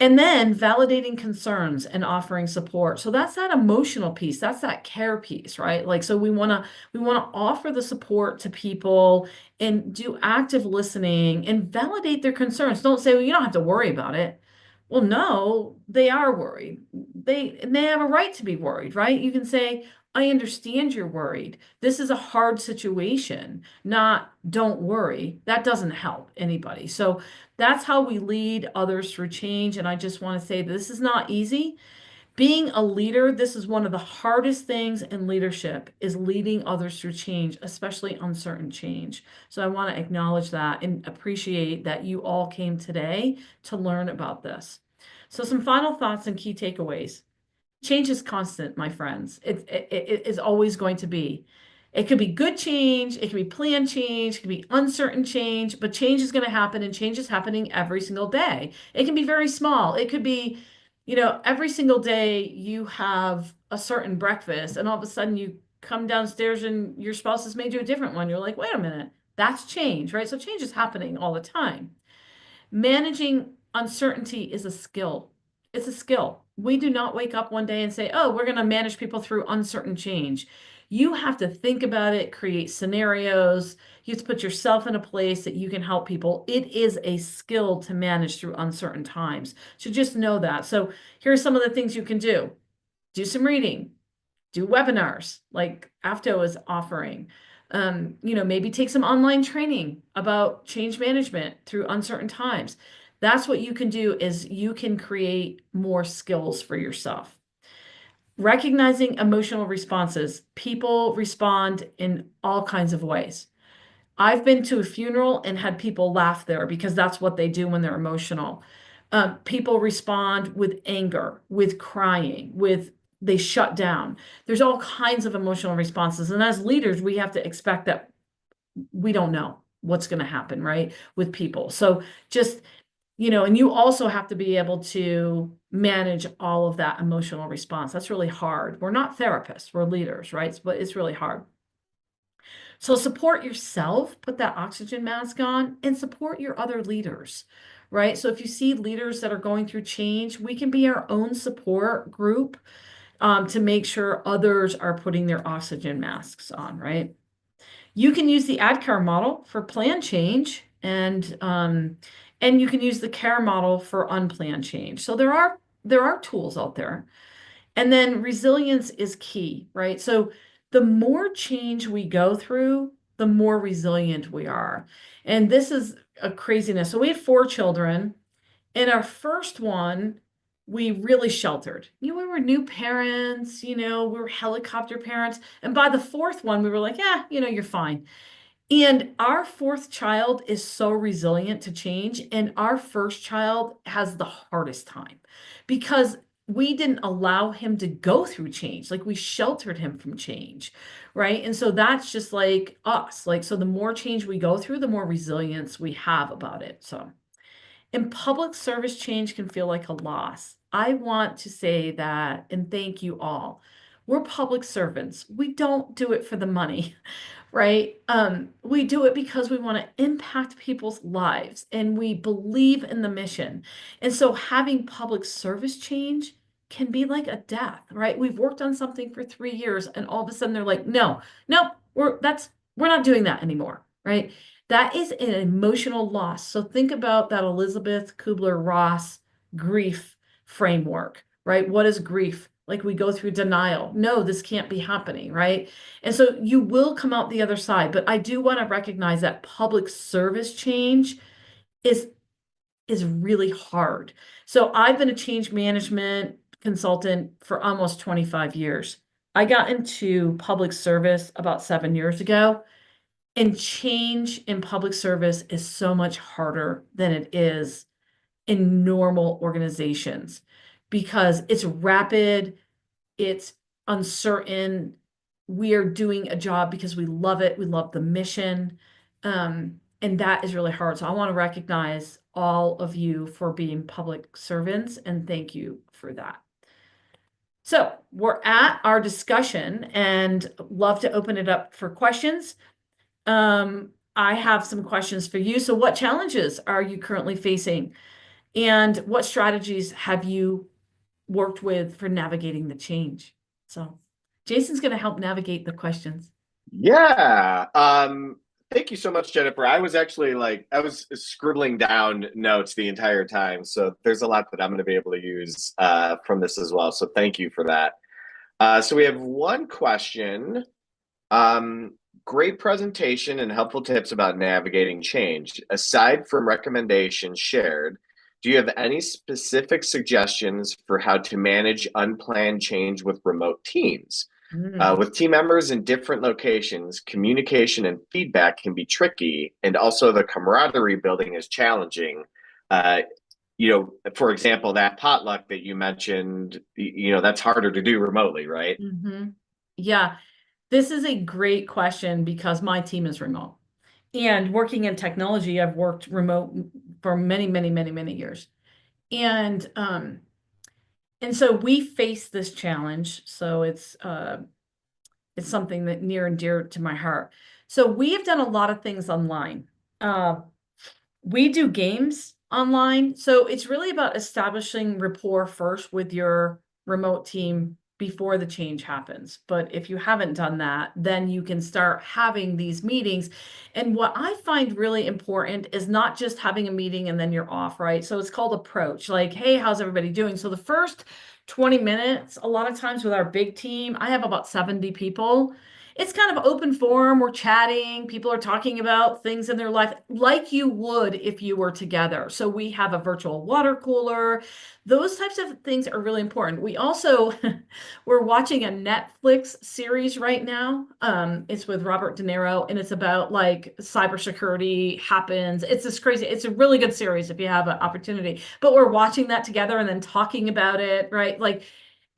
And then validating concerns and offering support. So that's that emotional piece. That's that care piece, right? Like, so we want to offer the support to people and do active listening and validate their concerns. Don't say, well, you don't have to worry about it. Well, no, they are worried. They have a right to be worried, right? You can say, I understand you're worried. This is a hard situation, not don't worry. That doesn't help anybody. So that's how we lead others through change. And I just want to say this is not easy. Being a leader, this is one of the hardest things in leadership is leading others through change, especially uncertain change. So I want to acknowledge that and appreciate that you all came today to learn about this. So some final thoughts and key takeaways. Change is constant, my friends. It is always going to be. It could be good change, it can be planned change, it can be uncertain change, but change is going to happen and change is happening every single day. It can be very small. It could be, every single day you have a certain breakfast and all of a sudden you come downstairs and your spouse has made you a different one. You're like, wait a minute, that's change, right? So change is happening all the time. Managing uncertainty is a skill. It's a skill. We do not wake up one day and say, oh, we're going to manage people through uncertain change. You have to think about it, create scenarios. You have to put yourself in a place that you can help people. It is a skill to manage through uncertain times. So just know that. So here are some of the things you can do. Do some reading, do webinars like AFTO is offering. Maybe take some online training about change management through uncertain times. That's what you can do is you can create more skills for yourself. Recognizing emotional responses. People respond in all kinds of ways. I've been to a funeral and had people laugh there because that's what they do when they're emotional. People respond with anger, with crying, with they shut down. There's all kinds of emotional responses. And as leaders, we have to expect that we don't know what's going to happen, right, with people. So just, and you also have to be able to manage all of that emotional response. That's really hard. We're not therapists, we're leaders, right? But it's really hard. So support yourself, put that oxygen mask on, and support your other leaders, right? So if you see leaders that are going through change, we can be our own support group to make sure others are putting their oxygen masks on, right? You can use the AdCare model for plan change, and you can use the CARE model for unplanned change. So there are tools out there. And then resilience is key, right? So the more change we go through, the more resilient we are. And this is a craziness. So we had 4 children. In our first one, we really sheltered. We were new parents, we were helicopter parents. And by the fourth one, we were like, yeah, you're fine. And our fourth child is so resilient to change. And our first child has the hardest time because we didn't allow him to go through change. Like we sheltered him from change. Right. And so that's just like us. Like, so the more change we go through, the more resilience we have about it. So, and public service change can feel like a loss. I want to say that and thank you all. We're public servants. We don't do it for the money. Right? We do it because we want to impact people's lives and we believe in the mission. And so having public service change can be like a death, right? We've worked on something for 3 years and all of a sudden they're like, no, no, we're not doing that anymore, right? That is an emotional loss. So think about that Elizabeth Kubler-Ross grief framework, right? What is grief? Like we go through denial. No, this can't be happening, right? And so you will come out the other side, but I do want to recognize that public service change is is really hard. So I've been a change management consultant for almost 25 years. I got into public service about 7 years ago, and change in public service is so much harder than it is in normal organizations because it's rapid, it's uncertain. We are doing a job because we love it. We love the mission. And that is really hard. So I want to recognize all of you for being public servants and thank you for that. So we're at our discussion and love to open it up for questions. I have some questions for you. So what challenges are you currently facing? And what strategies have you worked with for navigating the change? So Jason's going to help navigate the questions. Yeah. Thank you so much, Jennifer. I was actually I was scribbling down notes the entire time. So there's a lot that I'm going to be able to use from this as well. So thank you for that. So we have one question. Great presentation and helpful tips about navigating change. Aside from recommendations shared, do you have any specific suggestions for how to manage unplanned change with remote teams? With team members in different locations, communication and feedback can be tricky, and also the camaraderie building is challenging. For example, that potluck that you mentioned, that's harder to do remotely, right? Yeah, this is a great question because my team is remote. And working in technology, I've worked remote for many, many, many, many years. And so we face this challenge. So it's something that near and dear to my heart. So we have done a lot of things online. We do games online. So it's really about establishing rapport first with your remote team before the change happens. But if you haven't done that, then you can start having these meetings. And what I find really important is not just having a meeting and then you're off, right? So it's called approach. Like, hey, how's everybody doing? So the first 20 minutes, a lot of times with our big team, I have about 70 people. It's kind of open forum. We're chatting. People are talking about things in their life like you would if you were together. So we have a virtual water cooler. Those types of things are really important. We also, we're watching a Netflix series right now. It's with Robert De Niro, and it's about like cybersecurity happens. It's this crazy, it's a really good series if you have an opportunity. But we're watching that together and then talking about it, right?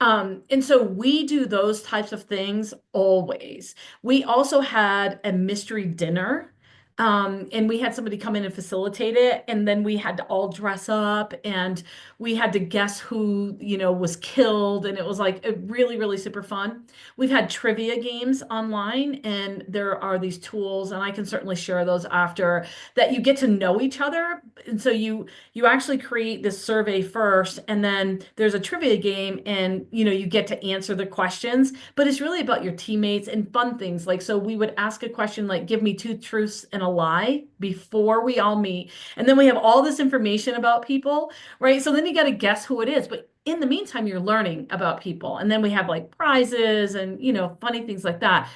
And so we do those types of things always. We also had a mystery dinner And we had somebody come in and facilitate it, and then we had to all dress up, and we had to guess who, was killed, and it was like really, really super fun. We've had trivia games online, and there are these tools, and I can certainly share those after, that you get to know each other. And so you actually create this survey first, and then there's a trivia game, and you get to answer the questions, but it's really about your teammates and fun things. Like, so we would ask a question like, give me two truths and a lie before we all meet. And then we have all this information about people, right? So then you got to guess who it is. But in the meantime, you're learning about people. And then we have like prizes and, funny things like that.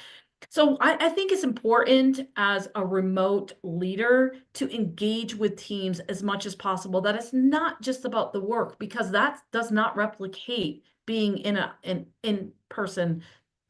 So I think it's important as a remote leader to engage with teams as much as possible. That it's not just about the work, because that does not replicate being in an in-person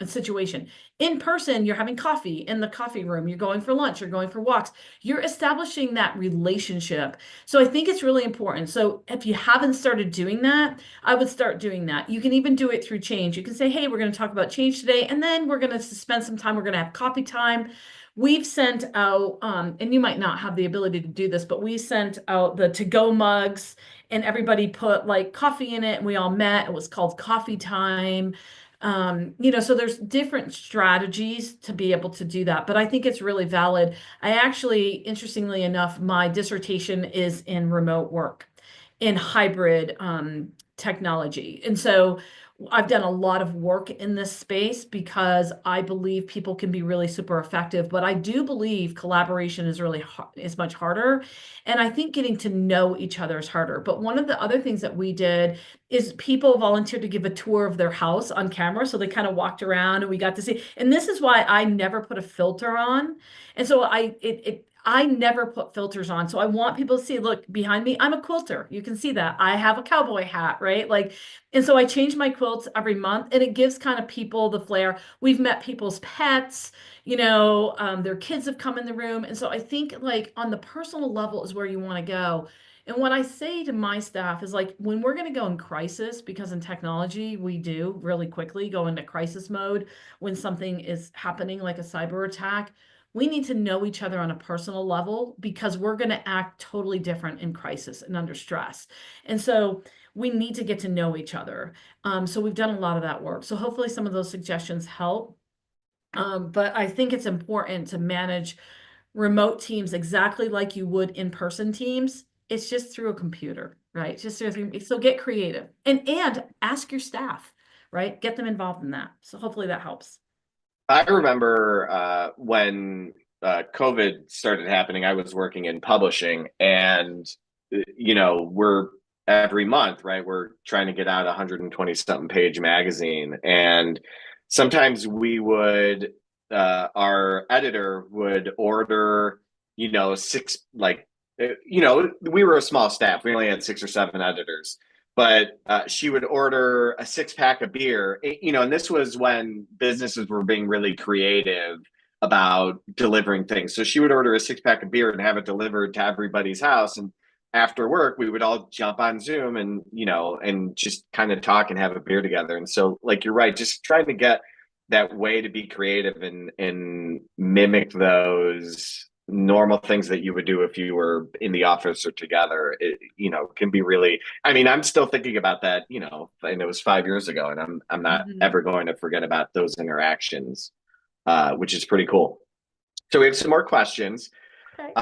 situation. In person, you're having coffee in the coffee room, you're going for lunch, you're going for walks, you're establishing that relationship. So I think it's really important. So if you haven't started doing that, I would start doing that. You can even do it through change. You can say, hey, we're going to talk about change today, and then we're going to spend some time, we're going to have coffee time. We've sent out, and you might not have the ability to do this, but we sent out the to-go mugs, and everybody put like coffee in it, and we all met. It was called coffee time. So there's different strategies to be able to do that, but I think it's really valid. I actually, interestingly enough, my dissertation is in remote work, in hybrid technology. And so I've done a lot of work in this space because I believe people can be really super effective, but I do believe collaboration is really is much harder. And I think getting to know each other is harder. But one of the other things that we did is people volunteered to give a tour of their house on camera. So they kind of walked around and we got to see. And this is why I never put a filter on. And so I never put filters on. So I want people to see, look, behind me, I'm a quilter. You can see that. I have a cowboy hat, right? Like, and so I change my quilts every month, and it gives kind of people the flair. We've met people's pets, their kids have come in the room. And so I think like on the personal level is where you want to go. And what I say to my staff is like, when we're going to go in crisis, because in technology, we do really quickly go into crisis mode when something is happening, like a cyber attack. We need to know each other on a personal level, because we're going to act totally different in crisis and under stress. And so we need to get to know each other. So we've done a lot of that work. So hopefully some of those suggestions help. But I think it's important to manage remote teams exactly like you would in-person teams. It's just through a computer, right? Just through, so get creative and ask your staff, right? Get them involved in that. So hopefully that helps. I remember when COVID started happening, I was working in publishing, and we're every month, right? We're trying to get out a 120 something page magazine, and sometimes we would, our editor would order, six, like, we were a small staff. We only had 6 or 7 editors, but she would order a 6 pack of beer, and this was when businesses were being really creative about delivering things. So she would order a 6 pack of beer and have it delivered to everybody's house. And after work, we would all jump on Zoom and, and just kind of talk and have a beer together. And so, like, you're right, just trying to get that way to be creative and mimic those normal things that you would do if you were in the office or together, can be really, I mean, I'm still thinking about that, and it was 5 years ago, and I'm not Mhm. ever going to forget about those interactions, which is pretty cool. So we have some more questions. Okay.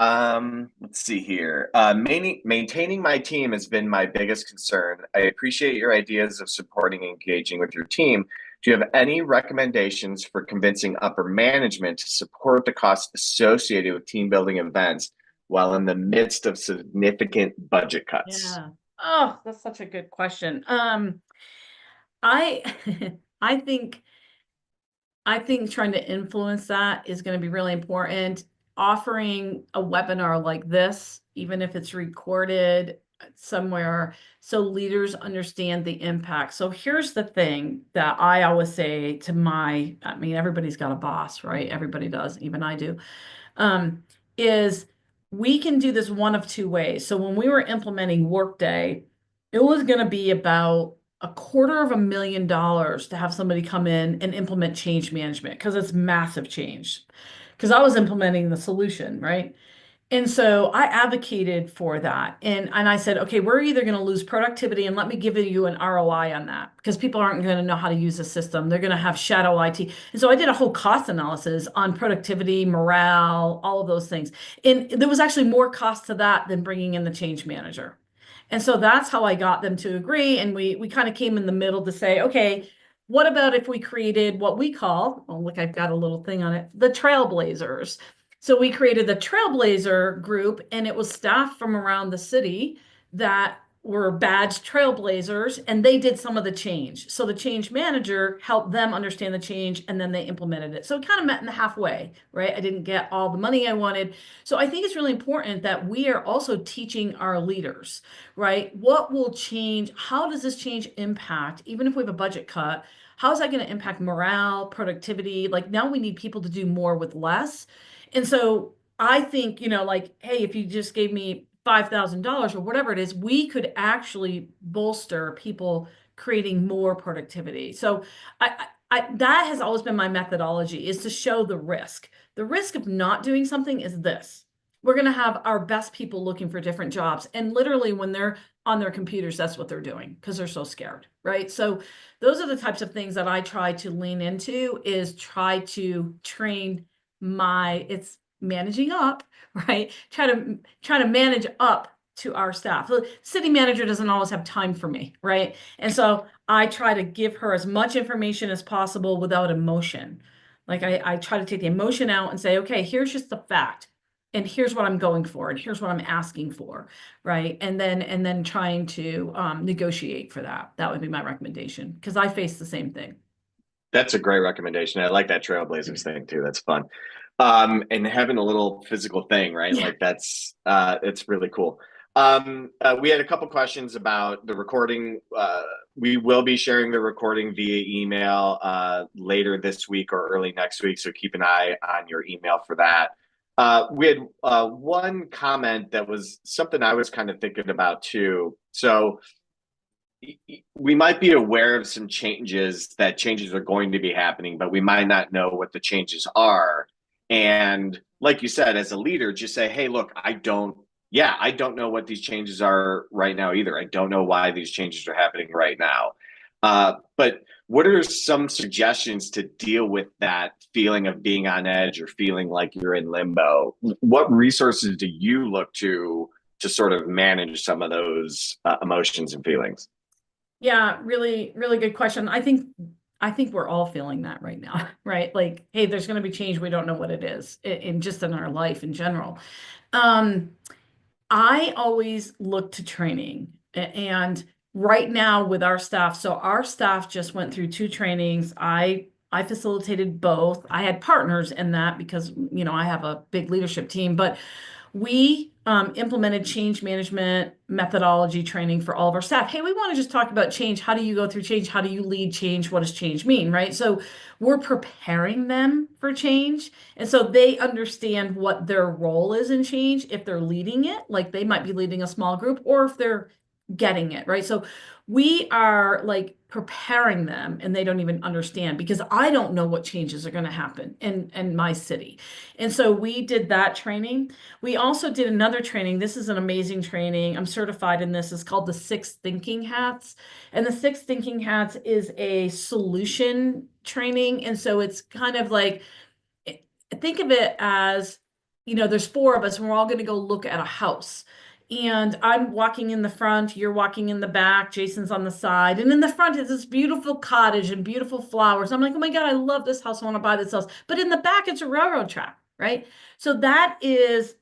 Let's see here. Maintaining my team has been my biggest concern. I appreciate your ideas of supporting and engaging with your team. Do you have any recommendations for convincing upper management to support the costs associated with team building events while in the midst of significant budget cuts? Yeah. Oh, that's such a good question. I I think trying to influence that is going to be really important. Offering a webinar like this, even if it's recorded somewhere, so leaders understand the impact. So here's the thing that I always say to I mean, everybody's got a boss, right? Everybody does, even I do. Um, is we can do this one of two ways. So when we were implementing Workday, it was going to be about $250,000 to have somebody come in and implement change management, because it's massive change. because I was implementing the solution, right? And so I advocated for that. And I said, okay, we're either going to lose productivity and let me give you an ROI on that because people aren't going to know how to use the system. They're going to have shadow IT. And so I did a whole cost analysis on productivity, morale, all of those things. And there was actually more cost to that than bringing in the change manager. And so that's how I got them to agree. And we kind of came in the middle to say, okay, what about if we created what we call, oh, look, I've got a little thing on it, the Trailblazers. So we created the Trailblazer group, and it was staff from around the city that were badged trailblazers, and they did some of the change. So the change manager helped them understand the change, and then they implemented it. So it kind of met in the halfway, right? I didn't get all the money I wanted. So I think it's really important that we are also teaching our leaders, right? What will change? How does this change impact, even if we have a budget cut? How is that going to impact morale, productivity? Like now we need people to do more with less. And so I think, like, hey, if you just gave me $5,000 or whatever it is, we could actually bolster people creating more productivity. So that has always been my methodology is to show the risk. The risk of not doing something is this. We're going to have our best people looking for different jobs. And literally when they're on their computers, that's what they're doing because they're so scared, right? So those are the types of things that I try to lean into is try to train it's managing up, right? Try to manage up to our staff. The city manager doesn't always have time for me, right? And so I try to give her as much information as possible without emotion. Like I try to take the emotion out and say, okay, here's just the fact. And here's what I'm going for, and here's what I'm asking for, right? And then trying to negotiate for that. That would be my recommendation because I face the same thing. That's a great recommendation. I like that Trailblazers thing too. That's fun. And having a little physical thing, right? Yeah. Like it's really cool. We had a couple questions about the recording. We will be sharing the recording via email later this week or early next week, so keep an eye on your email for that. We had one comment that was something I was kind of thinking about too. So we might be aware of some changes are going to be happening, but we might not know what the changes are. And like you said, as a leader, just say, hey, look, I don't know what these changes are right now either. I don't know why these changes are happening right now. But what are some suggestions to deal with that feeling of being on edge or feeling like you're in limbo? What resources do you look to sort of manage some of those emotions and feelings? Yeah, really, really good question. I think we're all feeling that right now, right? Like, hey, there's going to be change. We don't know what it is in just in our life in general. Um, I always look to training and right now with our staff, so our staff just went through two trainings. I facilitated both. I had partners in that because, I have a big leadership team, but we implemented change management methodology training for all of our staff. Hey, we want to just talk about change. How do you go through change? How do you lead change? What does change mean, right? So we're preparing them for change. And so they understand what their role is in change if they're leading it, like they might be leading a small group, or if they're getting it, right? So we are like preparing them and they don't even understand because I don't know what changes are going to happen in my city. And so we did that training. We also did another training. This is an amazing training. I'm certified in this. It's called the Six Thinking Hats. And the Six Thinking Hats is a solution training. And so it's kind of like, think of it as, there's four of us and we're all going to go look at a house. And I'm walking in the front, you're walking in the back, Jason's on the side. And in the front is this beautiful cottage and beautiful flowers. I'm like, oh my God, I love this house. I want to buy this house. But in the back, it's a railroad track, right? So that is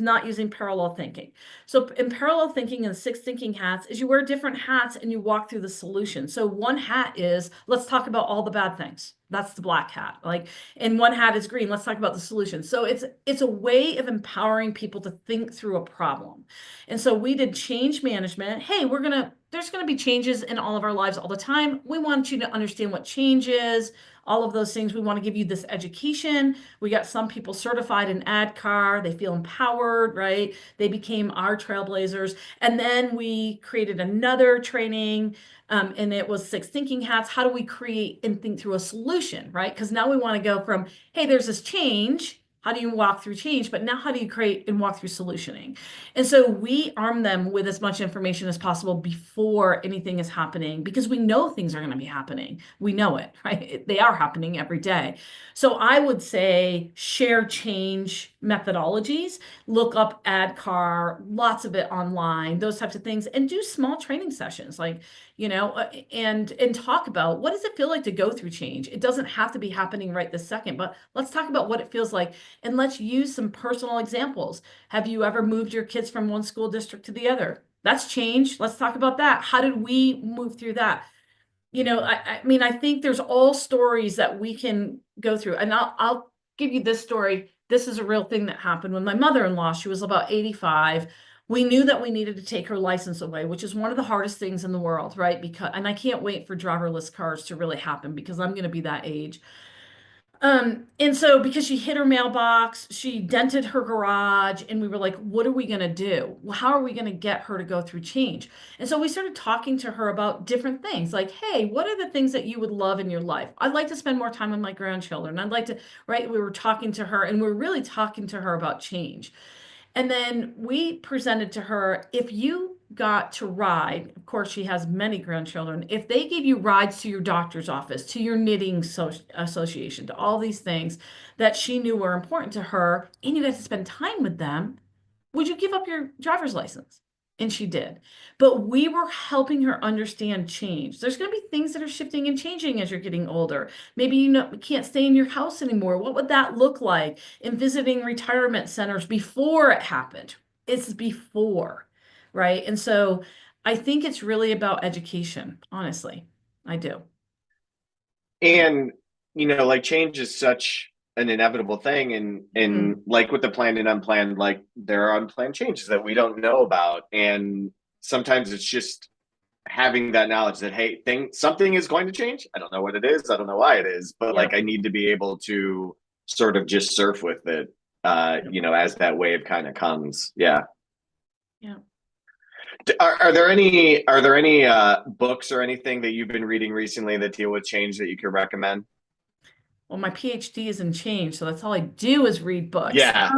not using parallel thinking. So in parallel thinking and six thinking hats is you wear different hats and you walk through the solution. So one hat is, let's talk about all the bad things. That's the black hat. Like, and one hat is green. Let's talk about the solution. So it's a way of empowering people to think through a problem. And so we did change management. Hey, there's gonna be changes in all of our lives all the time. We want you to understand what change is, all of those things. We want to give you this education. We got some people certified in ADCAR. They feel empowered, right? They became our trailblazers. And then we created another training, and it was six thinking hats. How do we create and think through a solution, right? Because now we want to go from, hey, there's this change. How do you walk through change? But now how do you create and walk through solutioning? And so we arm them with as much information as possible before anything is happening because we know things are going to be happening. We know it, right? They are happening every day. So I would say share change methodologies, look up ADCAR, lots of it online, those types of things, and do small training sessions like, and talk about what does it feel like to go through change? It doesn't have to be happening right this second, but let's talk about what it feels like and let's use some personal examples. Have you ever moved your kids from one school district to the other? That's change. Let's talk about that. How did we move through that? I mean, I think there's all stories that we can go through. And I'll give you this story. This is a real thing that happened when my mother-in-law, she was about 85. We knew that we needed to take her license away, which is one of the hardest things in the world, right? And I can't wait for driverless cars to really happen because I'm going to be that age. And so because she hit her mailbox, she dented her garage, and we were like, what are we going to do? Well, how are we going to get her to go through change? And so we started talking to her about different things like, hey, what are the things that you would love in your life? I'd like to spend more time with my grandchildren. I'd like to, right? We were talking to her and we we're really talking to her about change. And then we presented to her, if you got to ride, of course, she has many grandchildren, if they gave you rides to your doctor's office, to your knitting association, to all these things that she knew were important to her, and you got to spend time with them, would you give up your driver's license? And she did. But we were helping her understand change. There's going to be things that are shifting and changing as you're getting older. Maybe you can't stay in your house anymore. What would that look like in visiting retirement centers before it happened? It's before, right? And so I think it's really about education, honestly. I do. And like change is such an inevitable thing, and like with the planned and unplanned, like there are unplanned changes that we don't know about, and sometimes it's just having that knowledge that hey, something is going to change. I don't know what it is, I don't know why it is, but like Yep. I need to be able to sort of just surf with it, Yep. as that wave kind of comes. Yeah. Yeah. Are there any books or anything that you've been reading recently that deal with change that you could recommend? Well, my PhD is in change, so that's all I do is read books. Yeah.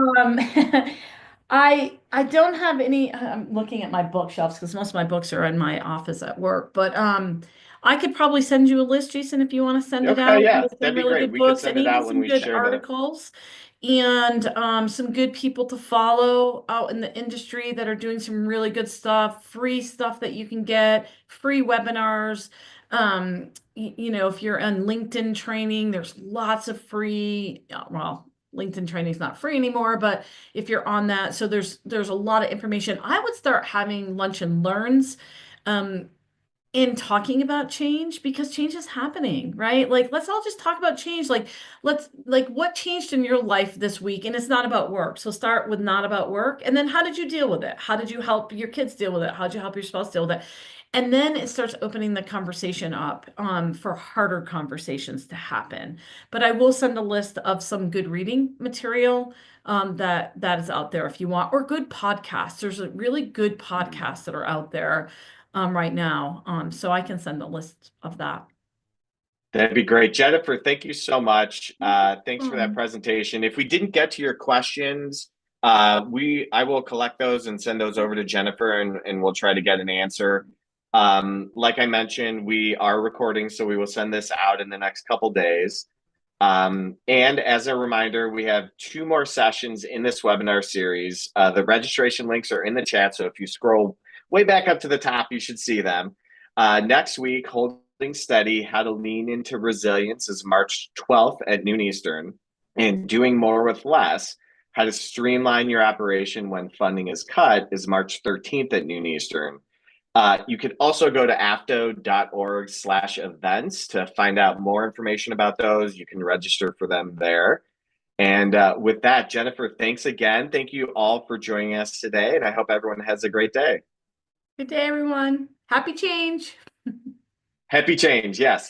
I don't have any. I'm looking at my bookshelves because most of my books are in my office at work. But I could probably send you a list, Jason, if you want to send it Okay, out yeah, with some that'd be really great. good We could books and send it even out when some we good share the. articles and some good people to follow out in the industry that are doing some really good stuff, free stuff that you can get, free webinars. If you're on LinkedIn training, there's lots of free, well, LinkedIn training is not free anymore, but if you're on that, so there's a lot of information. I would start having lunch and learns. Um, in talking about change because change is happening, right? Like, let's all just talk about change. Like, what changed in your life this week? And it's not about work. So start with not about work. And then how did you deal with it? How did you help your kids deal with it? How did you help your spouse deal with it? And then it starts opening the conversation up for harder conversations to happen. But I will send a list of some good reading material that is out there if you want, or good podcasts. There's a really good podcasts that are out there right now. So I can send a list of that. That'd be great. Jennifer, thank you so much. Thanks for that Um, presentation. If we didn't get to your questions, I will collect those and send those over to Jennifer, and we'll try to get an answer. Like I mentioned, we are recording, so we will send this out in the next couple days. And as a reminder, we have 2 more sessions in this webinar series. The registration links are in the chat, so if you scroll way back up to the top, you should see them. Next week, Holding Steady, How to Lean into Resilience is March 12th at noon Eastern. And Doing More with Less, How to Streamline Your Operation When Funding is Cut is March 13th at noon Eastern. You can also go to afto.org/events to find out more information about those. You can register for them there. And with that, Jennifer, thanks again. Thank you all for joining us today, and I hope everyone has a great day. Good day, everyone. Happy change. Happy change, yes.